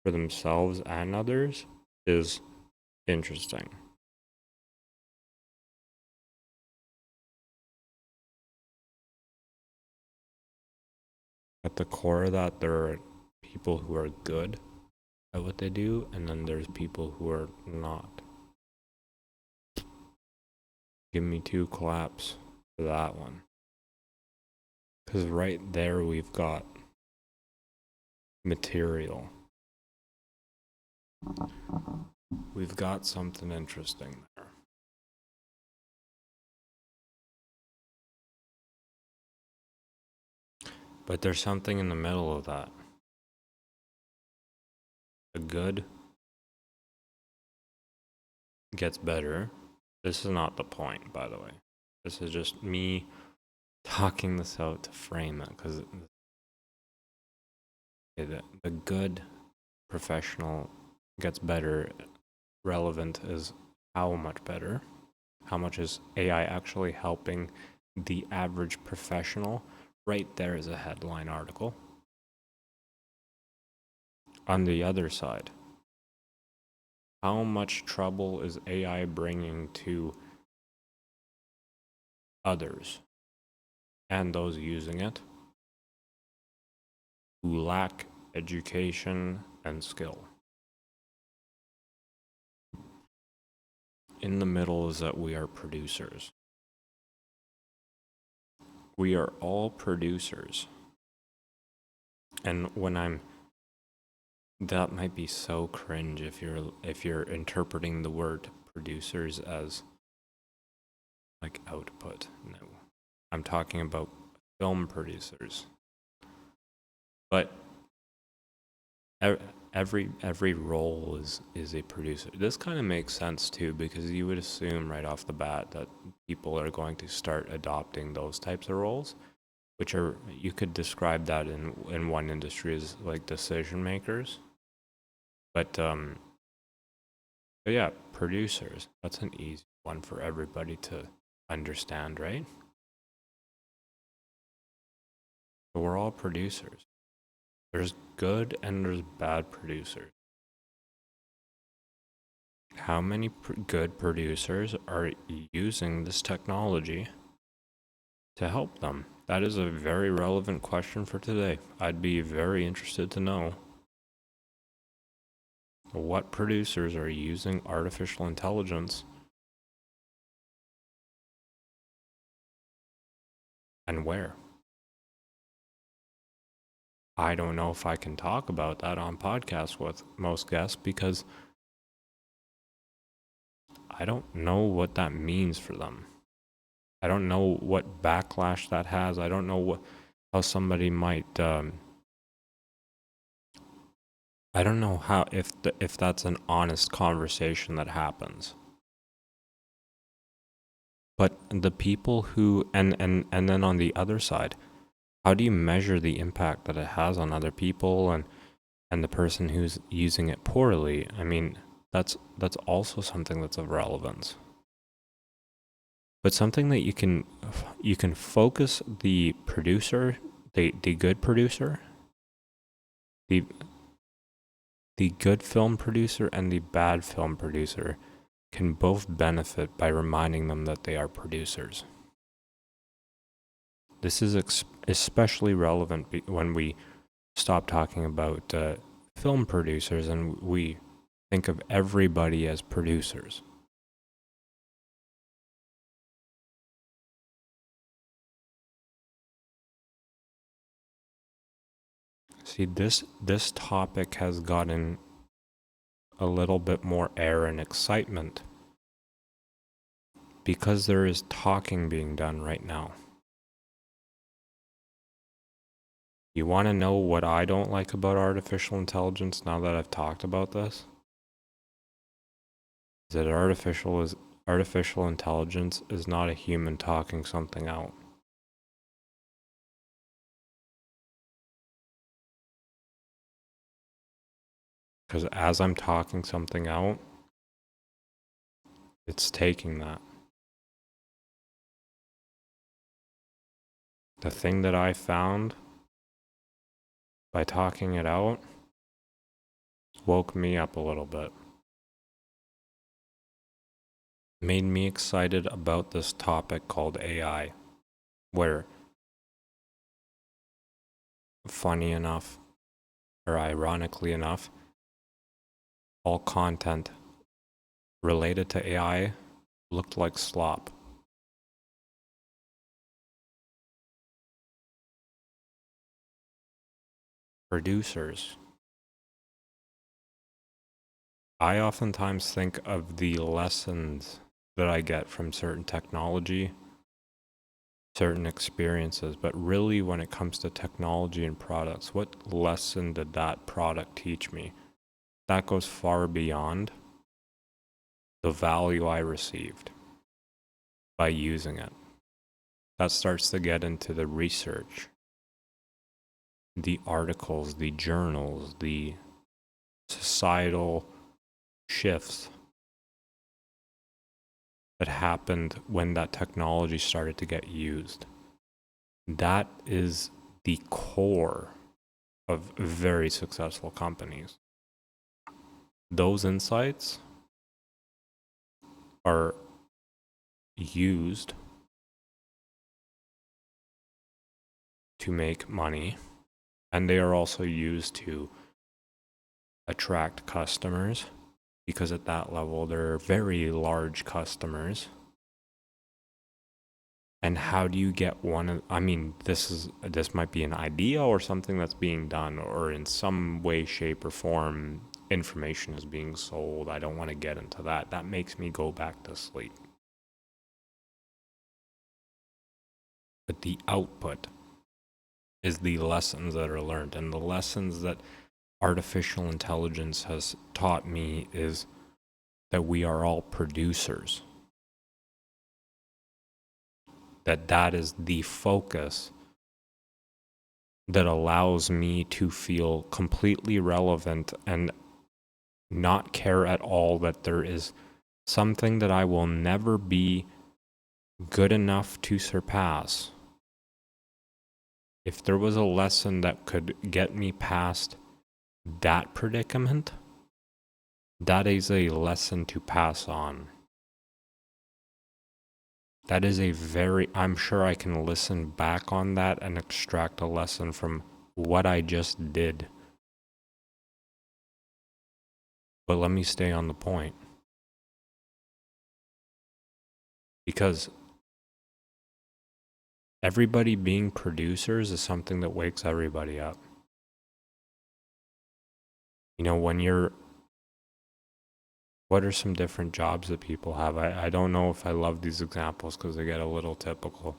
for themselves and others is interesting. At the core of that, there are people who are good at what they do, and then there's people who are not. Give me 2 claps for that one. Because right there we've got material. We've got something interesting there. But there's something in the middle of that. The good gets better. This is not the point, by the way. This is just me talking this out to frame it, because the good professional gets better. Relevant is how much better. How much is AI actually helping the average professional? Right there is a headline article. On the other side, how much trouble is AI bringing to others and those using it who lack education and skill? In the middle is that we are producers. We are all producers. And that might be so cringe if you're interpreting the word producers as like output. No. I'm talking about film producers. But every role is a producer. This kind of makes sense too, because you would assume right off the bat that people are going to start adopting those types of roles, which are, you could describe that in one industry as like decision makers. But yeah, producers, that's an easy one for everybody to understand, right? So we're all producers. There's good and there's bad producers. How many good producers are using this technology to help them? That is a very relevant question for today. I'd be very interested to know what producers are using artificial intelligence and where. I don't know if I can talk about that on podcasts with most guests because I don't know what that means for them. I don't know what backlash that has. I don't know how somebody might. I don't know how if that's an honest conversation that happens. But the people who and then on the other side, how do you measure the impact that it has on other people and the person who's using it poorly? I mean, that's also something that's of relevance. But something that you can focus the producer, the good producer, the good film producer and the bad film producer can both benefit by reminding them that they are producers. This is especially relevant when we stop talking about film producers and we think of everybody as producers. See, this topic has gotten a little bit more air and excitement because there is talking being done right now. You want to know what I don't like about artificial intelligence now that I've talked about this? Is that artificial intelligence is not a human talking something out. Because as I'm talking something out, it's taking that. The thing that I found by talking it out woke me up a little bit. Made me excited about this topic called AI, where, funny enough, or ironically enough, all content related to AI looked like slop. Producers. I oftentimes think of the lessons that I get from certain technology, certain experiences, but really when it comes to technology and products, what lesson did that product teach me? That goes far beyond the value I received by using it. That starts to get into the research, the articles, the journals, the societal shifts that happened when that technology started to get used. That is the core of very successful companies. Those insights are used to make money, and they are also used to attract customers, because at that level they're very large customers. And how do you get this might be an idea or something that's being done, or in some way, shape, or form information is being sold. I don't want to get into that. That makes me go back to sleep. But the output is the lessons that are learned, and the lessons that artificial intelligence has taught me is that we are all producers. That is the focus that allows me to feel completely relevant and not care at all that there is something that I will never be good enough to surpass. If there was a lesson that could get me past that predicament, that is a lesson to pass on. That is I'm sure I can listen back on that and extract a lesson from what I just did. But let me stay on the point. Because everybody being producers is something that wakes everybody up. You know, what are some different jobs that people have? I don't know if I love these examples because they get a little typical.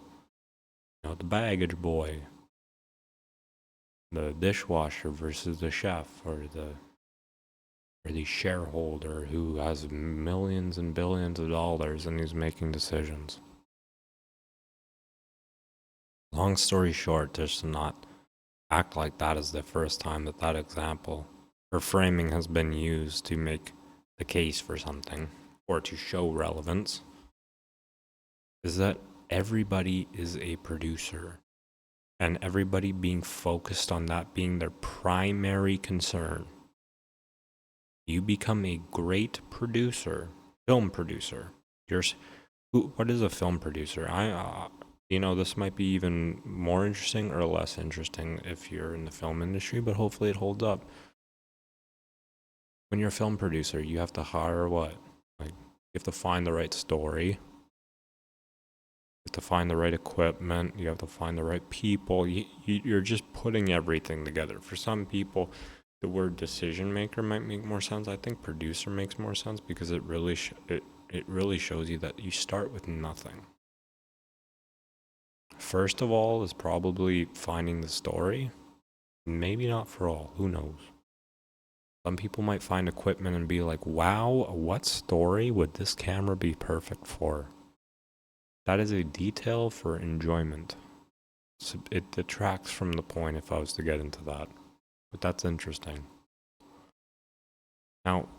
You know, the baggage boy, the dishwasher versus the chef, or the shareholder who has millions and billions of dollars and he's making decisions. Long story short, just to not act like that is the first time that example or framing has been used to make the case for something or to show relevance, is that everybody is a producer, and everybody being focused on that being their primary concern. You become a great producer, film producer. What is a film producer? This might be even more interesting or less interesting if you're in the film industry, but hopefully it holds up. When you're a film producer, you have to hire what? You have to find the right story. You have to find the right equipment. You have to find the right people. You're just putting everything together. For some people, the word decision maker might make more sense. I think producer makes more sense because it really it really shows you that you start with nothing. First of all is probably finding the story. Maybe not for all, who knows? Some people might find equipment and be like, wow, what story would this camera be perfect for? That is a detail for enjoyment. So it detracts from the point if I was to get into that. But that's interesting. Now,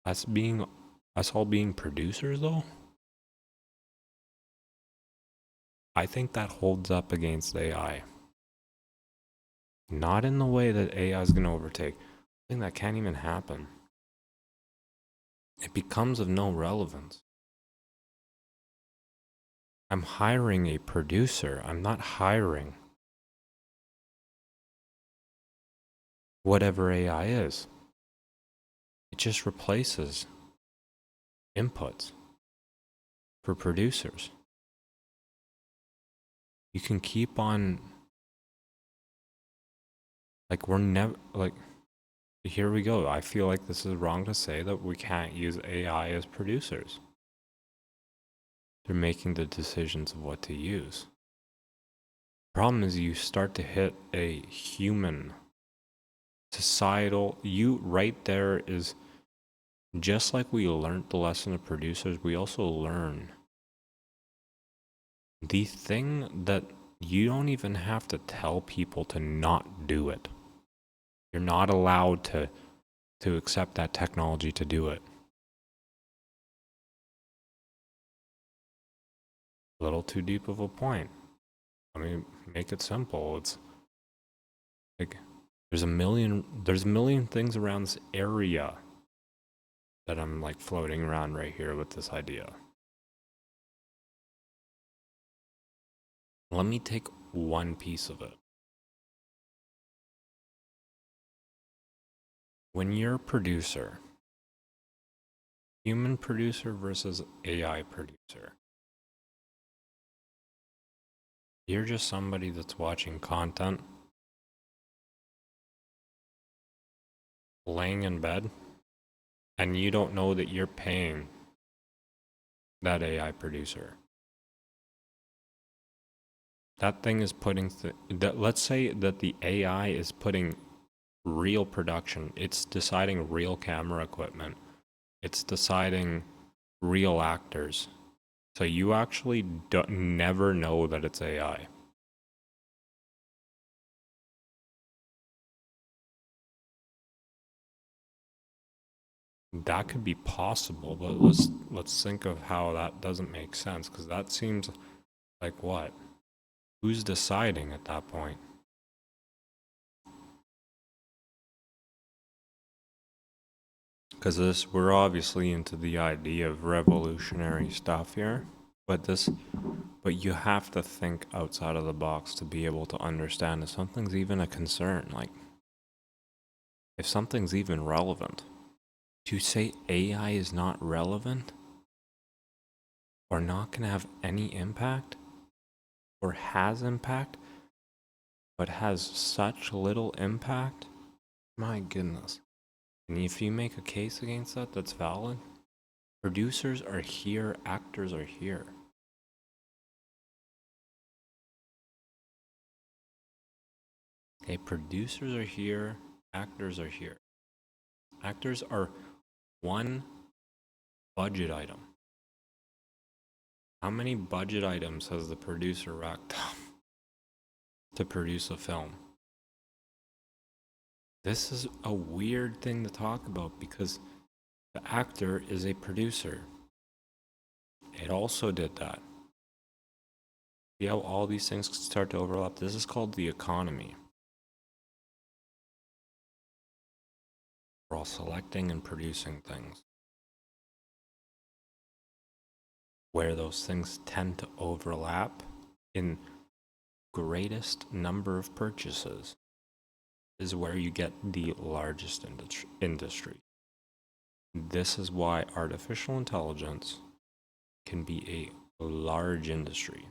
us all being producers though, I think that holds up against AI. Not in the way that AI is going to overtake. I think that can't even happen. It becomes of no relevance. I'm hiring a producer. I'm not hiring whatever AI is. It just replaces inputs for producers. You can keep on, like, we're never, like, here we go. I feel like this is wrong to say that we can't use AI as producers. They're making the decisions of what to use. Problem is you start to hit a human societal, you right there is just like we learned the lesson of producers, we also learn the thing that you don't even have to tell people to not do it. You're not allowed to accept that technology to do it. A little too deep of a point. I mean, make it simple. It's like there's a million things around this area that I'm like floating around right here with this idea. Let me take one piece of it. When you're a producer, human producer versus AI producer, you're just somebody that's watching content, laying in bed, and you don't know that you're paying that AI producer. That thing is putting, let's say that the AI is putting real production. It's deciding real camera equipment. It's deciding real actors. So you actually never know that it's AI. That could be possible, but let's think of how that doesn't make sense, because that seems like what? Who's deciding at that point? Because we're obviously into the idea of revolutionary stuff here, but you have to think outside of the box to be able to understand if something's even a concern, like if something's even relevant. To say AI is not relevant or not going to have any impact or has impact but has such little impact, my goodness. And if you make a case against that that's valid, producers are here, actors are here. Okay, producers are here, actors are here. Actors are one budget item. How many budget items has the producer racked up to produce a film? This is a weird thing to talk about because the actor is a producer. It also did that. See how all these things start to overlap? This is called the economy. We're all selecting and producing things. Where those things tend to overlap in greatest number of purchases is where you get the largest industry. This is why artificial intelligence can be a large industry.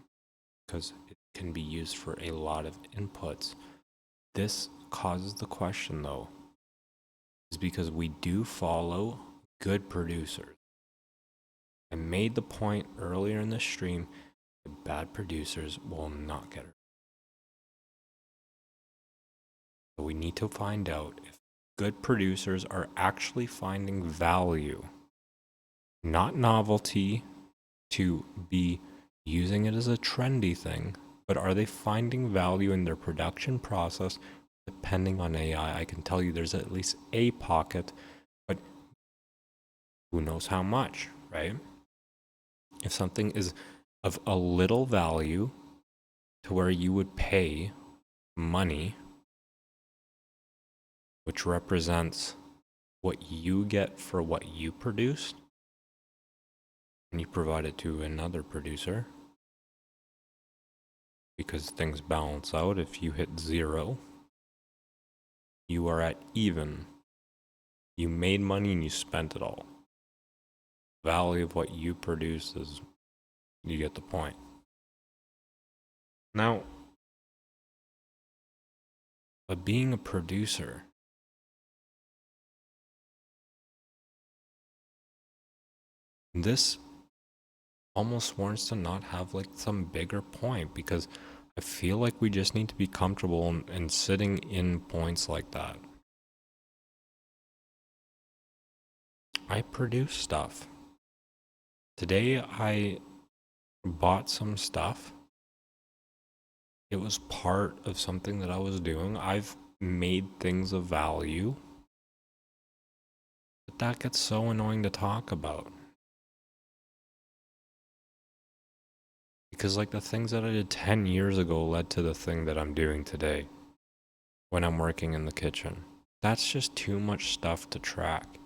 because it can be used for a lot of inputs. This causes the question, though, is because we do follow good producers. I made the point earlier in the stream that bad producers will not get it. So we need to find out if good producers are actually finding value, not novelty to be using it as a trendy thing, but are they finding value in their production process? Depending on AI, I can tell you there's at least a pocket, but who knows how much, right? If something is of a little value to where you would pay money, which represents what you get for what you produced, and you provide it to another producer, because things balance out. If you hit 0, you are at even. You made money and you spent it all. The value of what you produce is, you get the point. Now, but being a producer, this almost wants to not have like some bigger point, because I feel like we just need to be comfortable in sitting in points like that. I produce stuff. Today I bought some stuff. It was part of something that I was doing. I've made things of value. But that gets so annoying to talk about. Because like the things that I did 10 years ago led to the thing that I'm doing today when I'm working in the kitchen. That's just too much stuff to track.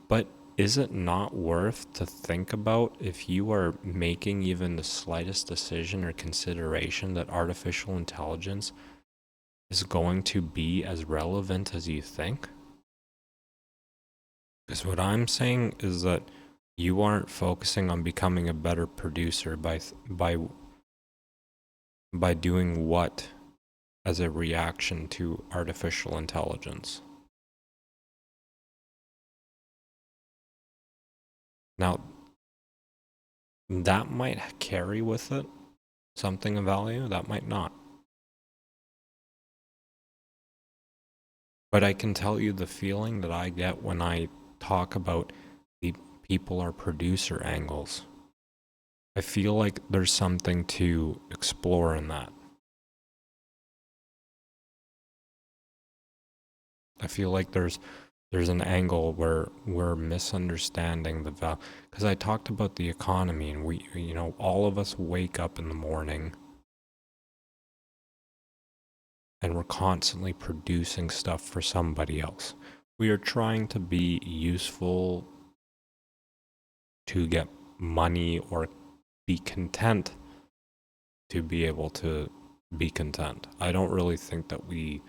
But is it not worth to think about if you are making even the slightest decision or consideration that artificial intelligence is going to be as relevant as you think? Because what I'm saying is that you aren't focusing on becoming a better producer by doing what as a reaction to artificial intelligence. Now, that might carry with it something of value, that might not. But I can tell you the feeling that I get when I talk about the people are producer angles. I feel like there's something to explore in that. I feel like there's an angle where we're misunderstanding the value. Because I talked about the economy, and we, all of us wake up in the morning and we're constantly producing stuff for somebody else. We are trying to be useful to get money or be content to be able to be content. I don't really think that we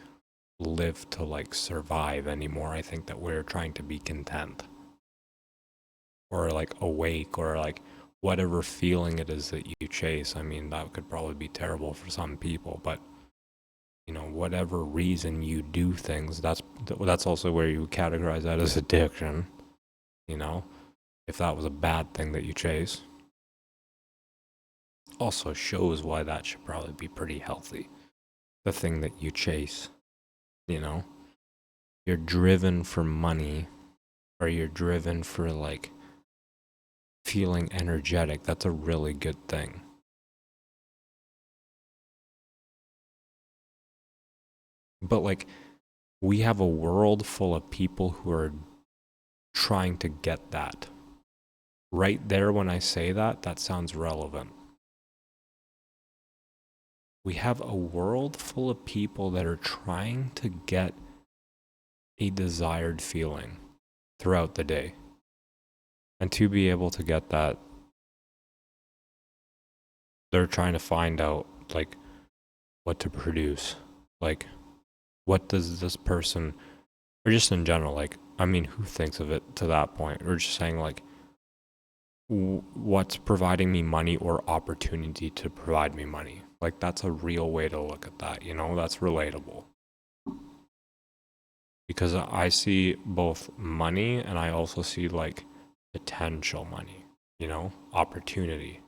live to like survive anymore. I think that we're trying to be content or like awake or like whatever feeling it is that you chase. I mean, that could probably be terrible for some people, but whatever reason you do things, that's also where you categorize that as addiction. If that was a bad thing that you chase, also shows why that should probably be pretty healthy. The thing that you chase, you're driven for money, or you're driven for like feeling energetic. That's a really good thing. But like, we have a world full of people who are trying to get that. Right there, when I say that, that sounds relevant. We have a world full of people that are trying to get a desired feeling throughout the day. And to be able to get that, they're trying to find out like what to produce. Like, what does this person, or just in general, like, I mean, who thinks of it to that point? Or just saying like, what's providing me money or opportunity to provide me money. Like, that's a real way to look at that, that's relatable. Because I see both money and I also see like potential money, opportunity.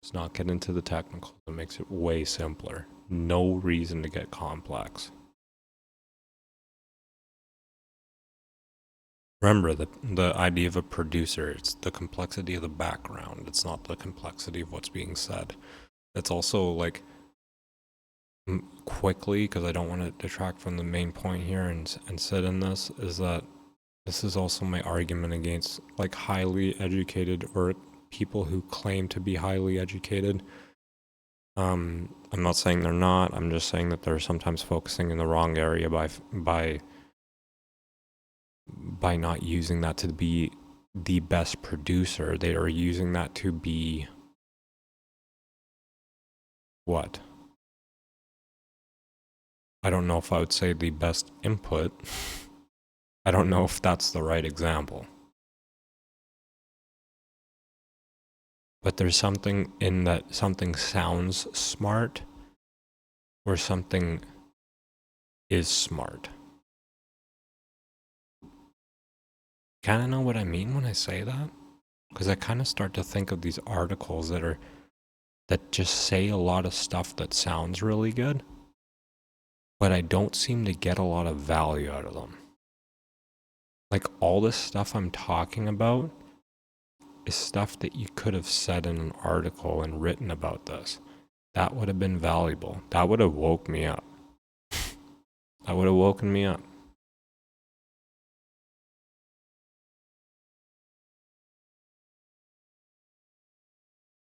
Let's not get into the technical. It makes it way simpler. No reason to get complex. Remember, the idea of a producer, it's the complexity of the background. It's not the complexity of what's being said. It's also like quickly, because I don't want to detract from the main point here and sit in this, is that this is also my argument against like highly educated or people who claim to be highly educated. I'm not saying they're not. I'm just saying that they're sometimes focusing in the wrong area by not using that to be the best producer. They are using that to be what? I don't know if I would say the best input. I don't know if that's the right example. But there's something in that something sounds smart or something is smart. Kind of know what I mean when I say that? Because I kind of start to think of these articles that just say a lot of stuff that sounds really good, but I don't seem to get a lot of value out of them. Like, all this stuff I'm talking about is stuff that you could have said in an article and written about this. That would have been valuable. That would have woke me up. That would have woken me up.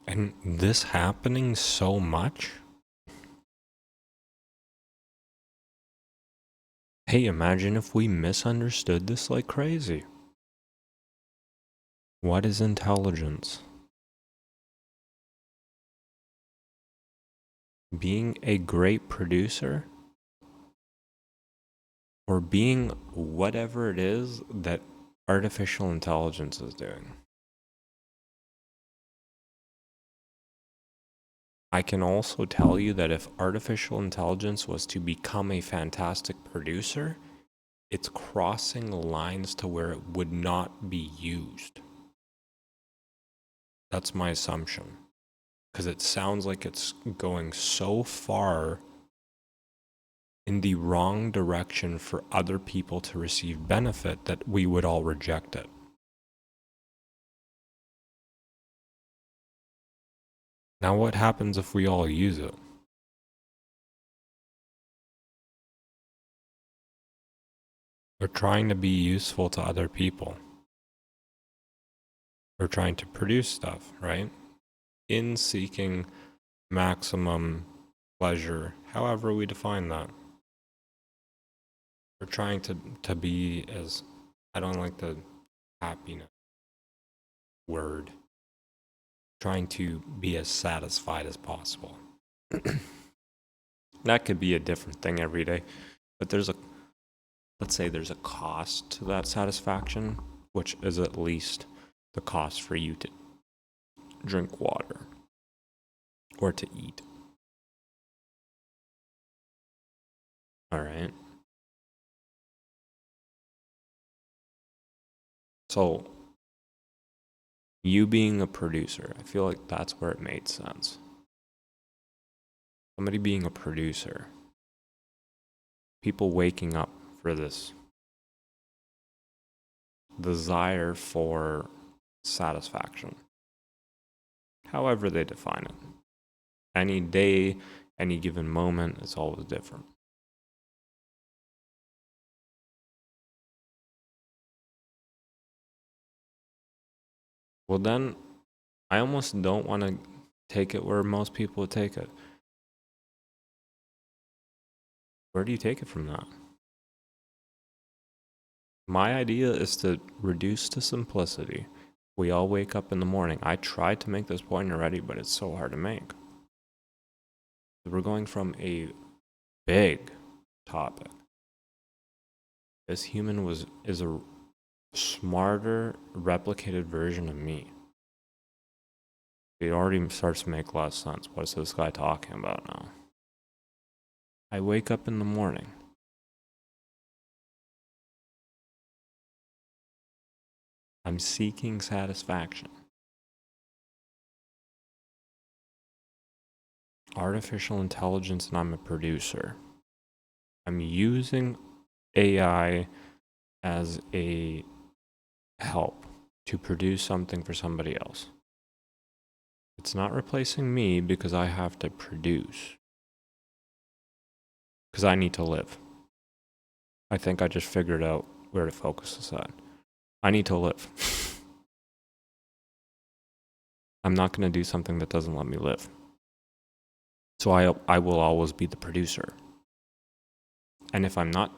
And this happening so much. Hey, imagine if we misunderstood this like crazy. What is intelligence? Being a great producer? Or being whatever it is that artificial intelligence is doing? I can also tell you that if artificial intelligence was to become a fantastic producer, it's crossing lines to where it would not be used. That's my assumption. Because it sounds like it's going so far in the wrong direction for other people to receive benefit that we would all reject it. Now, what happens if we all use it? We're trying to be useful to other people. We're trying to produce stuff, right? In seeking maximum pleasure, however we define that. We're trying to be as, I don't like the happiness word, trying to be as satisfied as possible. That could be a different thing every day, but let's say there's a cost to that satisfaction, which is at least the cost for you to drink water or to eat. All right. So, you being a producer, I feel like that's where it made sense. Somebody being a producer, people waking up for this desire for satisfaction, however they define it. Any day, any given moment, it's always different. Well, then I almost don't want to take it where most people would take it. Where do you take it from that? My idea is to reduce to simplicity. We all wake up in the morning. I tried to make this point already, but it's so hard to make. We're going from a big topic. This human is a smarter, replicated version of me. It already starts to make less sense. What is this guy talking about now? I wake up in the morning. I'm seeking satisfaction. Artificial intelligence, and I'm a producer. I'm using AI as a help to produce something for somebody else. It's not replacing me because I have to produce. Because I need to live. I think I just figured out where to focus this at. I need to live. I'm not going to do something that doesn't let me live. So I will always be the producer. And if I'm not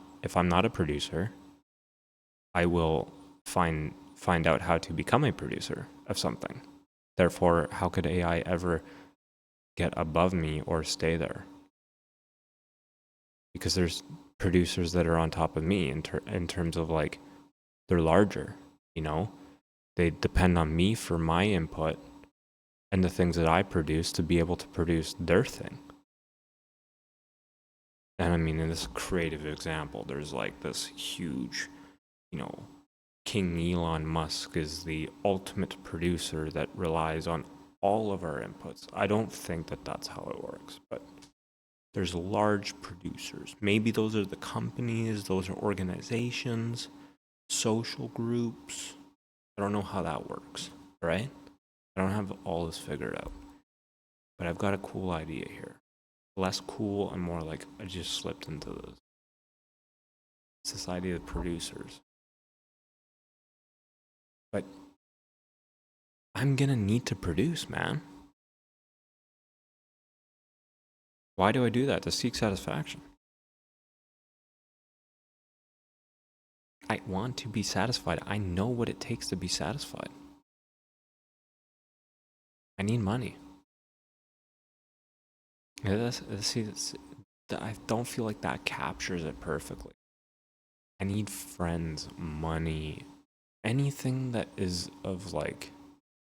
a producer, I will find out how to become a producer of something. Therefore, how could AI ever get above me or stay there? Because there's producers that are on top of me in terms of like, they're larger, you know? They depend on me for my input and the things that I produce to be able to produce their thing. And I mean, in this creative example, there's like this huge, you know, King Elon Musk is the ultimate producer that relies on all of our inputs. I don't think that that's how it works, but there's large producers. Maybe those are the companies, those are organizations, social groups. I don't know how that works, right? I don't have all this figured out, but I've got a cool idea here. Less cool and more like I just slipped into the society of producers. But I'm gonna need to produce, man. Why do I do that? To seek satisfaction. I want to be satisfied. I know what it takes to be satisfied. I need money. I don't feel like that captures it perfectly. I need friends, money, anything that is of like,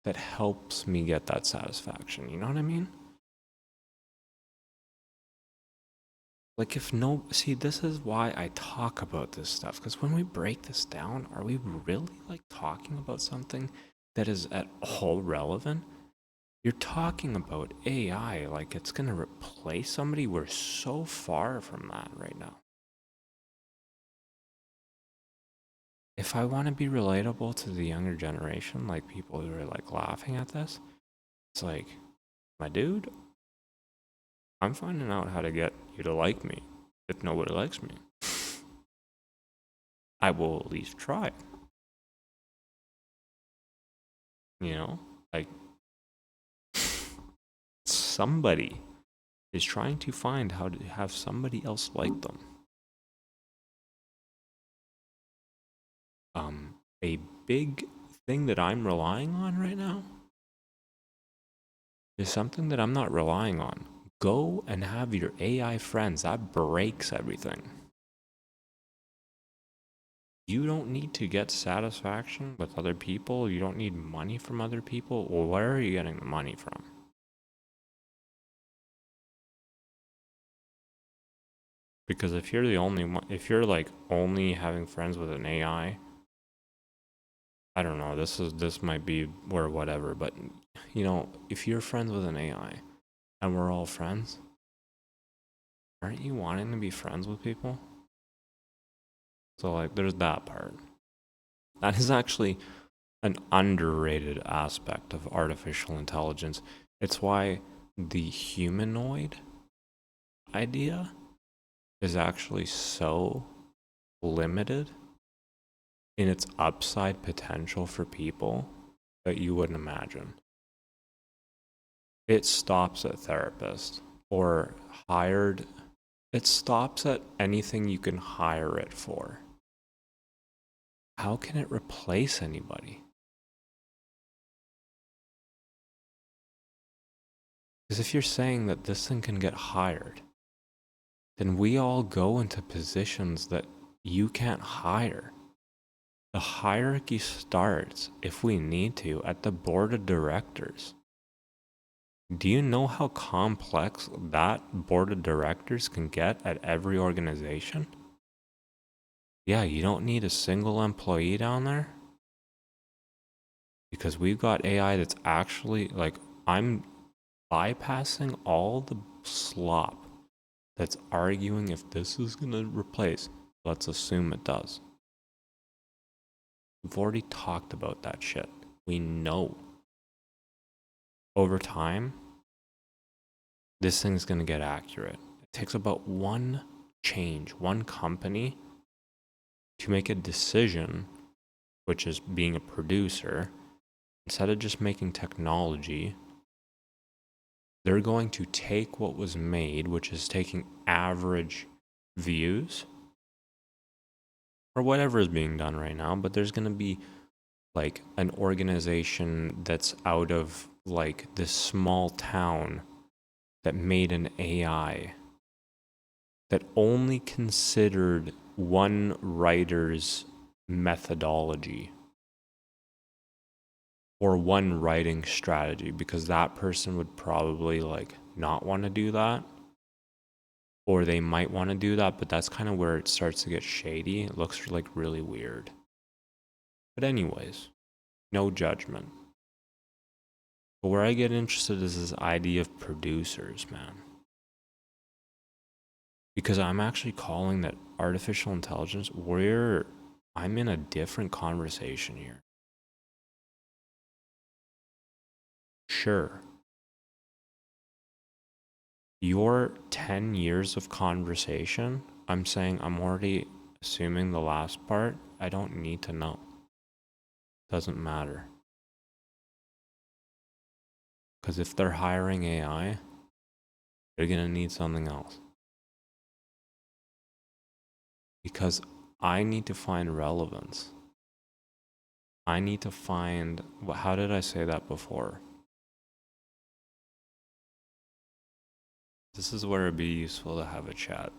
that helps me get that satisfaction. You know what I mean? Like this is why I talk about this stuff. Because when we break this down, are we really like talking about something that is at all relevant? You're talking about AI like it's going to replace somebody. We're so far from that right now. If I want to be relatable to the younger generation, like people who are like laughing at this, it's like, my dude, I'm finding out how to get you to like me if nobody likes me. I will at least try. You know, like somebody is trying to find how to have somebody else like them. A big thing that I'm relying on right now is something that I'm not relying on. Go and have your AI friends. That breaks everything. You don't need to get satisfaction with other people. You don't need money from other people. Well, where are you getting the money from? Because if you're the only one, if you're like only having friends with an AI, I don't know, this might be where whatever, but you know, if you're friends with an AI and we're all friends, aren't you wanting to be friends with people? So like there's that part. That is actually an underrated aspect of artificial intelligence. It's why the humanoid idea is actually so limited in its upside potential for people that you wouldn't imagine. It stops at therapist or hired. It stops at anything you can hire it for. How can it replace anybody? Because if you're saying that this thing can get hired, then we all go into positions that you can't hire. The hierarchy starts, if we need to, at the board of directors. Do you know how complex that board of directors can get at every organization? Yeah, you don't need a single employee down there because we've got AI that's actually like, I'm bypassing all the slop that's arguing if this is going to replace. Let's assume it does. We've already talked about that shit. We know. Over time, this thing's going to get accurate. It takes about one change, one company to make a decision, which is being a producer. Instead of just making technology, they're going to take what was made, which is taking average views or whatever is being done right now, but there's going to be like an organization that's out of like this small town that made an AI that only considered one writer's methodology or one writing strategy, because that person would probably like not want to do that, or they might want to do that, but that's kind of where it starts to get shady. It looks like really weird. But anyways, no judgment. But where I get interested is this idea of producers, man. Because I'm actually calling that artificial intelligence, I'm in a different conversation here. Sure, your 10 years of conversation, I'm saying I'm already assuming the last part, I don't need to know. Doesn't matter. Because if they're hiring AI, they're going to need something else. Because I need to find relevance. I need to find, how did I say that before? This is where it'd be useful to have a chat.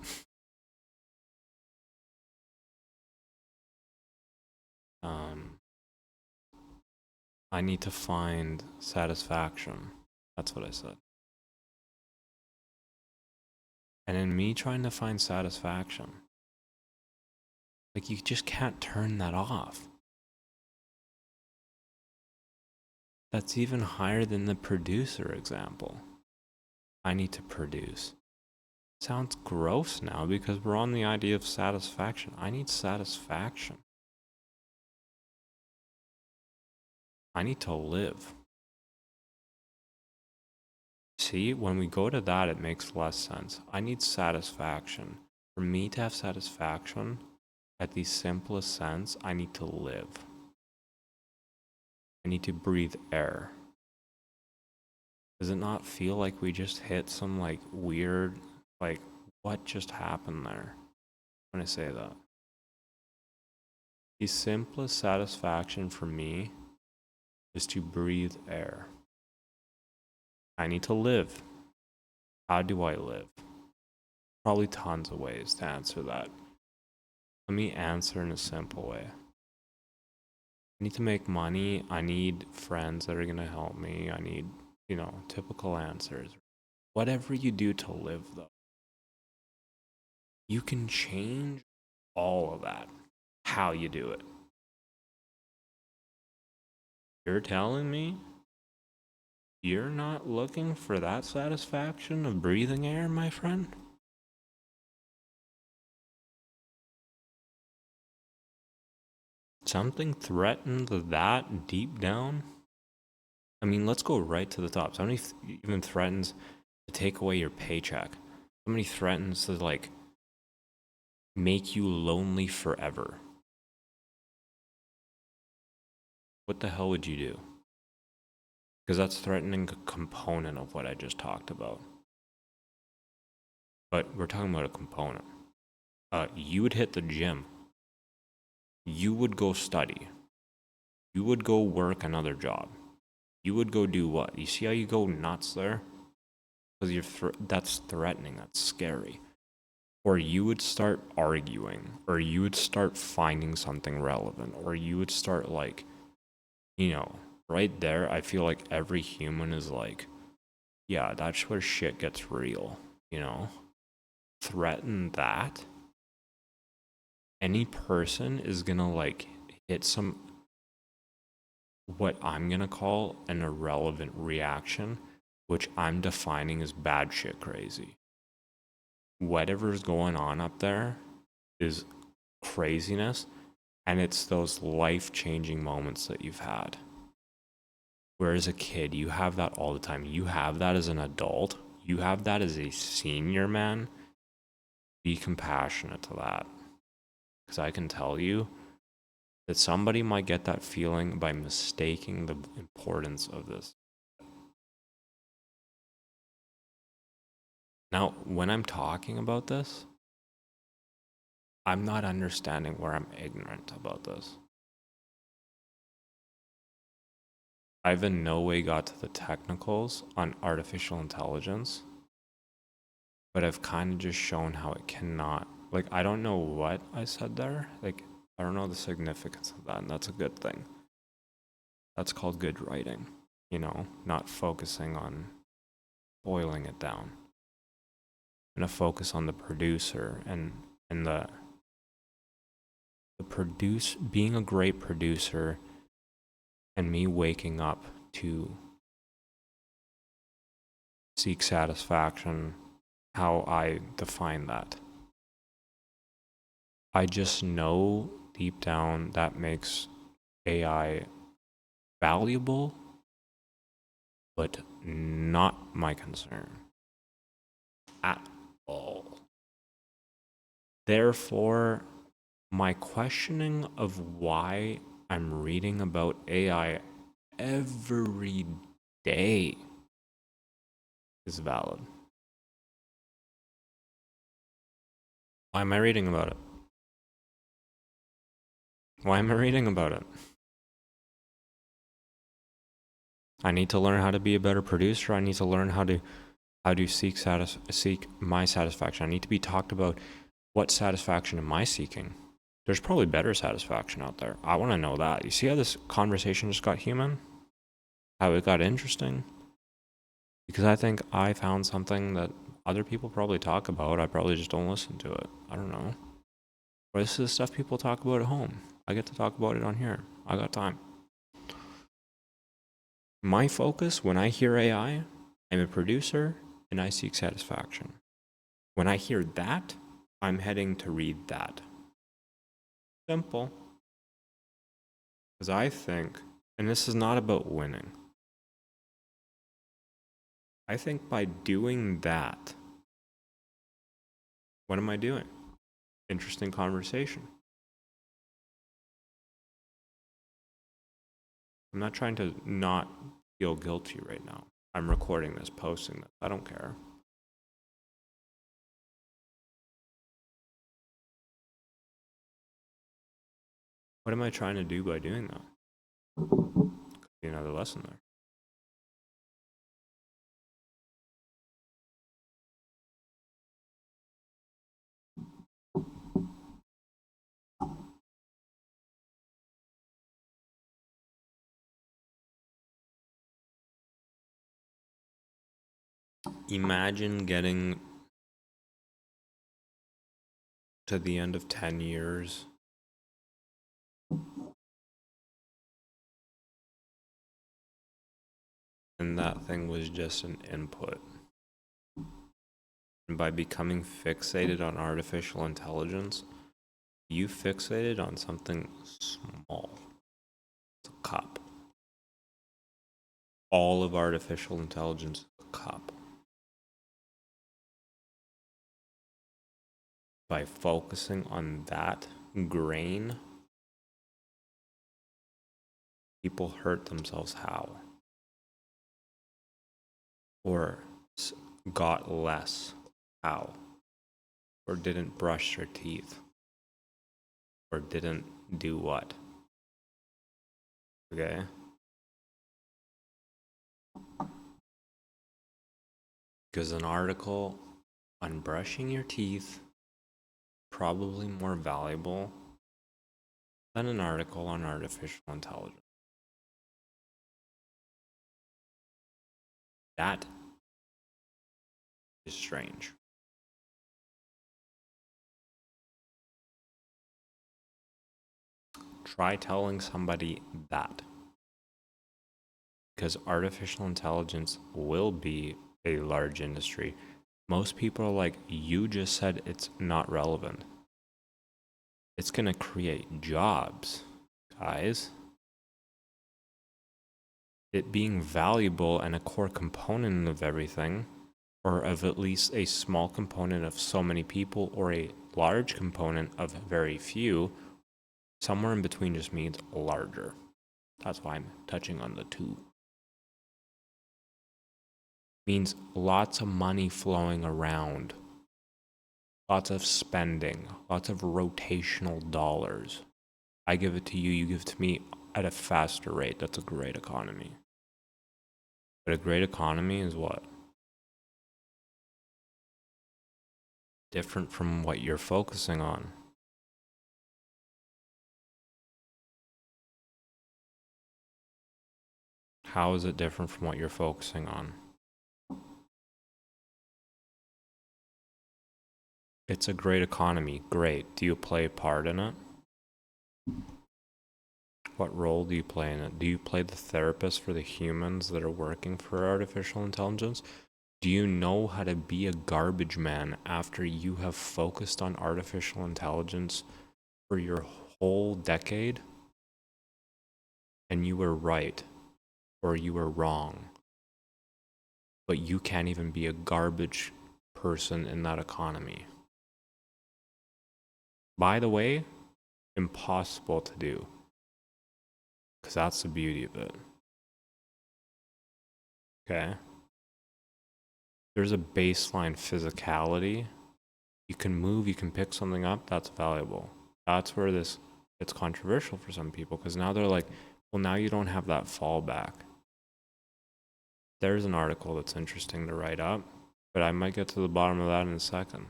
I need to find satisfaction. That's what I said. And in me trying to find satisfaction, like, you just can't turn that off. That's even higher than the producer example. I need to produce. Sounds gross now because we're on the idea of satisfaction. I need satisfaction. I need to live. See, when we go to that, it makes less sense. I need satisfaction. For me to have satisfaction, at the simplest sense, I need to live. I need to breathe air. Does it not feel like we just hit some like weird, like, what just happened there when I say that? The simplest satisfaction for me is to breathe air. I need to live. How do I live? Probably tons of ways to answer that. Let me answer in a simple way. I need to make money. I need friends that are going to help me. I need, typical answers. Whatever you do to live, though, you can change all of that, how you do it. You're telling me you're not looking for that satisfaction of breathing air, my friend? Something threatens that deep down? I mean, let's go right to the top. Somebody even threatens to take away your paycheck. Somebody threatens to, like, make you lonely forever. What the hell would you do? Because that's threatening a component of what I just talked about. But we're talking about a component. You would hit the gym. You would go study. You would go work another job. You would go do what? You see how you go nuts there? Because that's threatening. That's scary. or you would start arguing, or you would start finding something relevant, or you would start like, right there, I feel like every human is like, yeah, that's where shit gets real, threaten that, any person is gonna like hit some, what I'm gonna call an irrelevant reaction, which I'm defining as bad shit crazy. Whatever's going on up there is craziness, and it's those life-changing moments that you've had. Where as a kid, you have that all the time. You have that as an adult. You have that as a senior man. Be compassionate to that. Because I can tell you that somebody might get that feeling by mistaking the importance of this. Now, when I'm talking about this, I'm not understanding where I'm ignorant about this. I've in no way got to the technicals on artificial intelligence, but I've kind of just shown how it cannot. Like, I don't know what I said there. Like, I don't know the significance of that, and that's a good thing. That's called good writing, not focusing on boiling it down. I'm gonna focus on the producer and the being a great producer, and me waking up to seek satisfaction, how I define that. I just know deep down that makes AI valuable, but not my concern at all. Therefore, my questioning of why I'm reading about AI every day is valid. Why am I reading about it? Why am I reading about it? I need to learn how to be a better producer. I need to learn how to seek my satisfaction. I need to be talked about what satisfaction am I seeking. There's probably better satisfaction out there. I want to know that. You see how this conversation just got human? How it got interesting? Because I think I found something that other people probably talk about. I probably just don't listen to it. I don't know. But this is stuff people talk about at home. I get to talk about it on here. I got time. My focus when I hear AI, I'm a producer and I seek satisfaction. When I hear that, I'm heading to read that. Simple. Because I think, and this is not about winning, I think by doing that, what am I doing? Interesting conversation. I'm not trying to not feel guilty right now. I'm recording this, posting this. I don't care. What am I trying to do by doing that? Could be another lesson there. Imagine getting to the end of 10 years and that thing was just an input. And by becoming fixated on artificial intelligence, you fixated on something small. It's a cup. All of artificial intelligence is a cup. By focusing on that grain, people hurt themselves how? Or got less how? Or didn't brush their teeth? Or didn't do what? Okay? Because an article on brushing your teeth probably more valuable than an article on artificial intelligence. That is strange. Try telling somebody that. Because artificial intelligence will be a large industry. Most people are like, you just said it's not relevant. It's going to create jobs, guys. It being valuable and a core component of everything, or of at least a small component of so many people, or a large component of very few, somewhere in between just means larger. That's why I'm touching on the two. Means lots of money flowing around, lots of spending, lots of rotational dollars. I give it to you, you give it to me at a faster rate. That's a great economy. But a great economy is what? Different from what you're focusing on. How is it different from what you're focusing on? It's a great economy. Great. Do you play a part in it? What role do you play in it? Do you play the therapist for the humans that are working for artificial intelligence? Do you know how to be a garbage man after you have focused on artificial intelligence for your whole decade? And you were right, or you were wrong. But you can't even be a garbage person in that economy. By the way, impossible to do. Because that's the beauty of it. Okay? There's a baseline physicality. You can move, you can pick something up, that's valuable. That's where it's controversial for some people, because now they're like, well, now you don't have that fallback. There's an article that's interesting to write up, but I might get to the bottom of that in a second.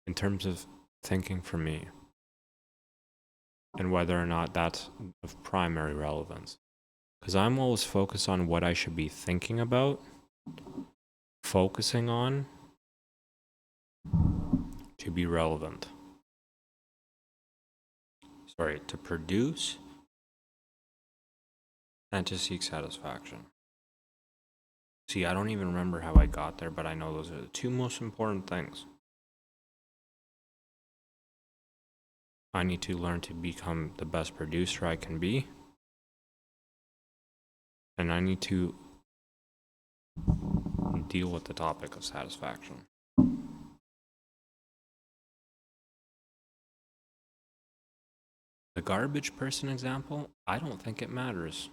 In terms of thinking for me, and whether or not that's of primary relevance. Because I'm always focused on what I should be thinking about, focusing on, to be relevant. Sorry, to produce and to seek satisfaction. See, I don't even remember how I got there, but I know those are the two most important things. I need to learn to become the best producer I can be. And I need to deal with the topic of satisfaction. The garbage person example, I don't think it matters.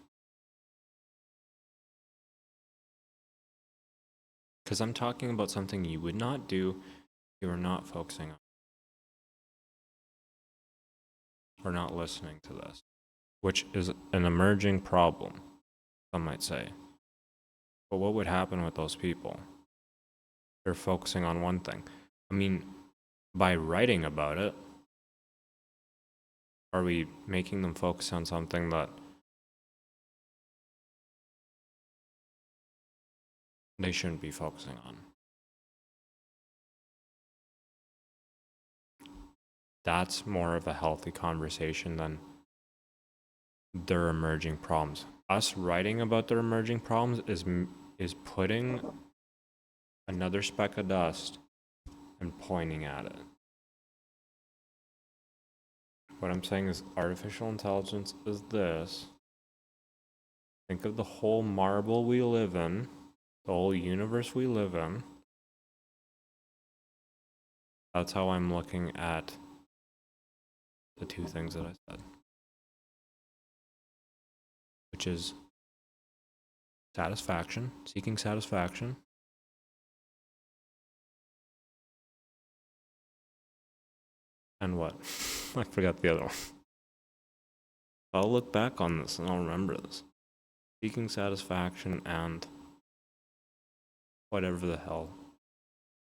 Because I'm talking about something you would not do if you were not focusing on or not listening to this, which is an emerging problem, some might say. But what would happen with those people? They're focusing on one thing. I mean, by writing about it, are we making them focus on something that they shouldn't be focusing on? That's more of a healthy conversation than their emerging problems. Us writing about their emerging problems is putting another speck of dust and pointing at it. What I'm saying is artificial intelligence is this. Think of the whole marble we live in, the whole universe we live in. That's how I'm looking at the two things that I said, which is satisfaction, seeking satisfaction, and what? I forgot the other one. I'll look back on this and I'll remember this. Seeking satisfaction and whatever the hell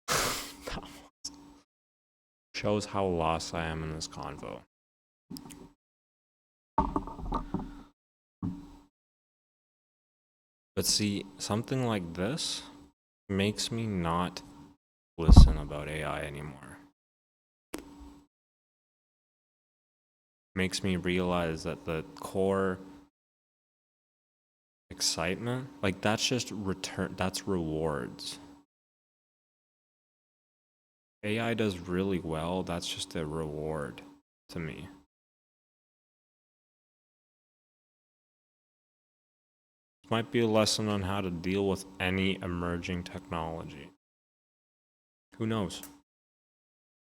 that was. shows how lost I am in this convo. But see, something like this makes me not listen about AI anymore. Makes me realize that the core excitement, like that's just that's rewards. AI does really well, that's just a reward to me. Might be a lesson on how to deal with any emerging technology. Who knows?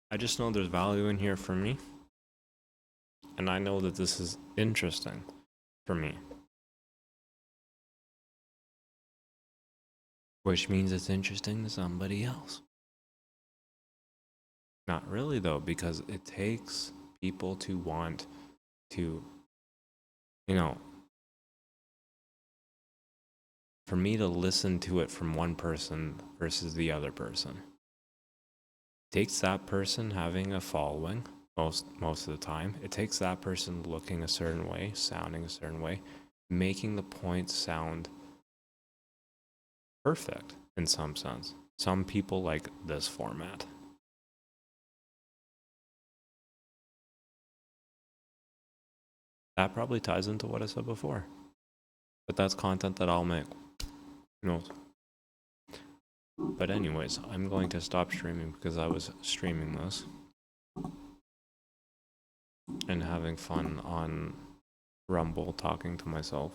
I just know there's value in here for me. And I know that this is interesting for me. Which means it's interesting to somebody else. Not really though, because it takes people to want to, for me to listen to it from one person versus the other person. It takes that person having a following most of the time. It takes that person looking a certain way, sounding a certain way, making the points sound perfect in some sense. Some people like this format. That probably ties into what I said before. But that's content that I'll make. Who knows? But anyways, I'm going to stop streaming because I was streaming this and having fun on Rumble talking to myself.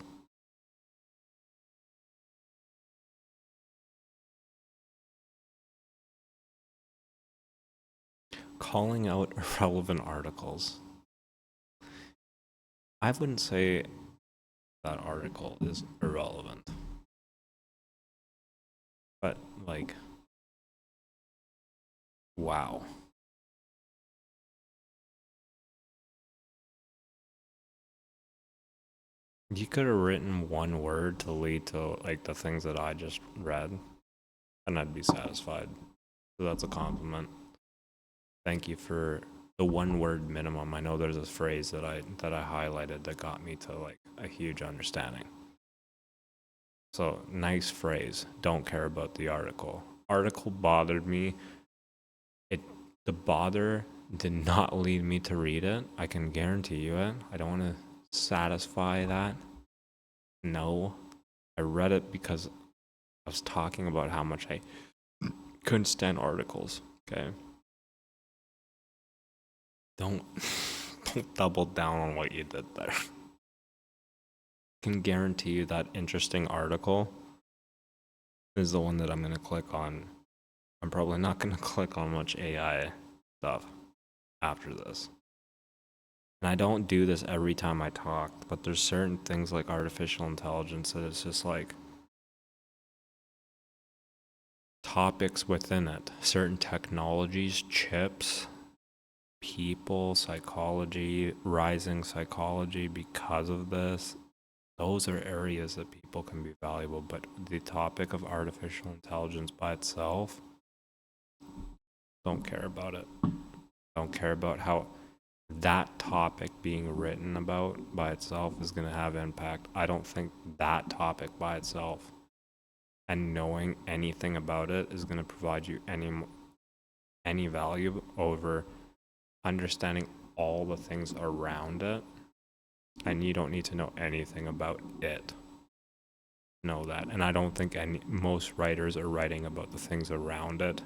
Calling out irrelevant articles. I wouldn't say that article is irrelevant. But, like, wow. You could have written one word to lead to, like, the things that I just read, and I'd be satisfied. So that's a compliment. Thank you for the one word minimum. I know there's a phrase that I highlighted that got me to, like, a huge understanding. So, nice phrase. Don't care about the article. Article bothered me. The bother did not lead me to read it. I can guarantee you it. I don't want to satisfy that. No. I read it because I was talking about how much I couldn't stand articles. Okay. Don't double down on what you did there. I can guarantee you that interesting article is the one that I'm going to click on. I'm probably not going to click on much AI stuff after this. And I don't do this every time I talk, but there's certain things like artificial intelligence that it's just like topics within it, certain technologies, chips, people, psychology, rising psychology because of this. Those are areas that people can be valuable, but the topic of artificial intelligence by itself, don't care about it. Don't care about how that topic being written about by itself is going to have impact. I don't think that topic by itself and knowing anything about it is going to provide you any value over understanding all the things around it. And you don't need to know anything about it. Know that. And I don't think most writers are writing about the things around it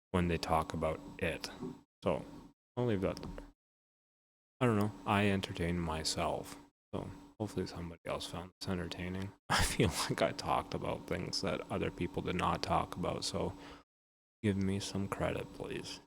when they talk about it. So I'll leave that there. I don't know. I entertain myself. So hopefully somebody else found this entertaining. I feel like I talked about things that other people did not talk about. So give me some credit, please.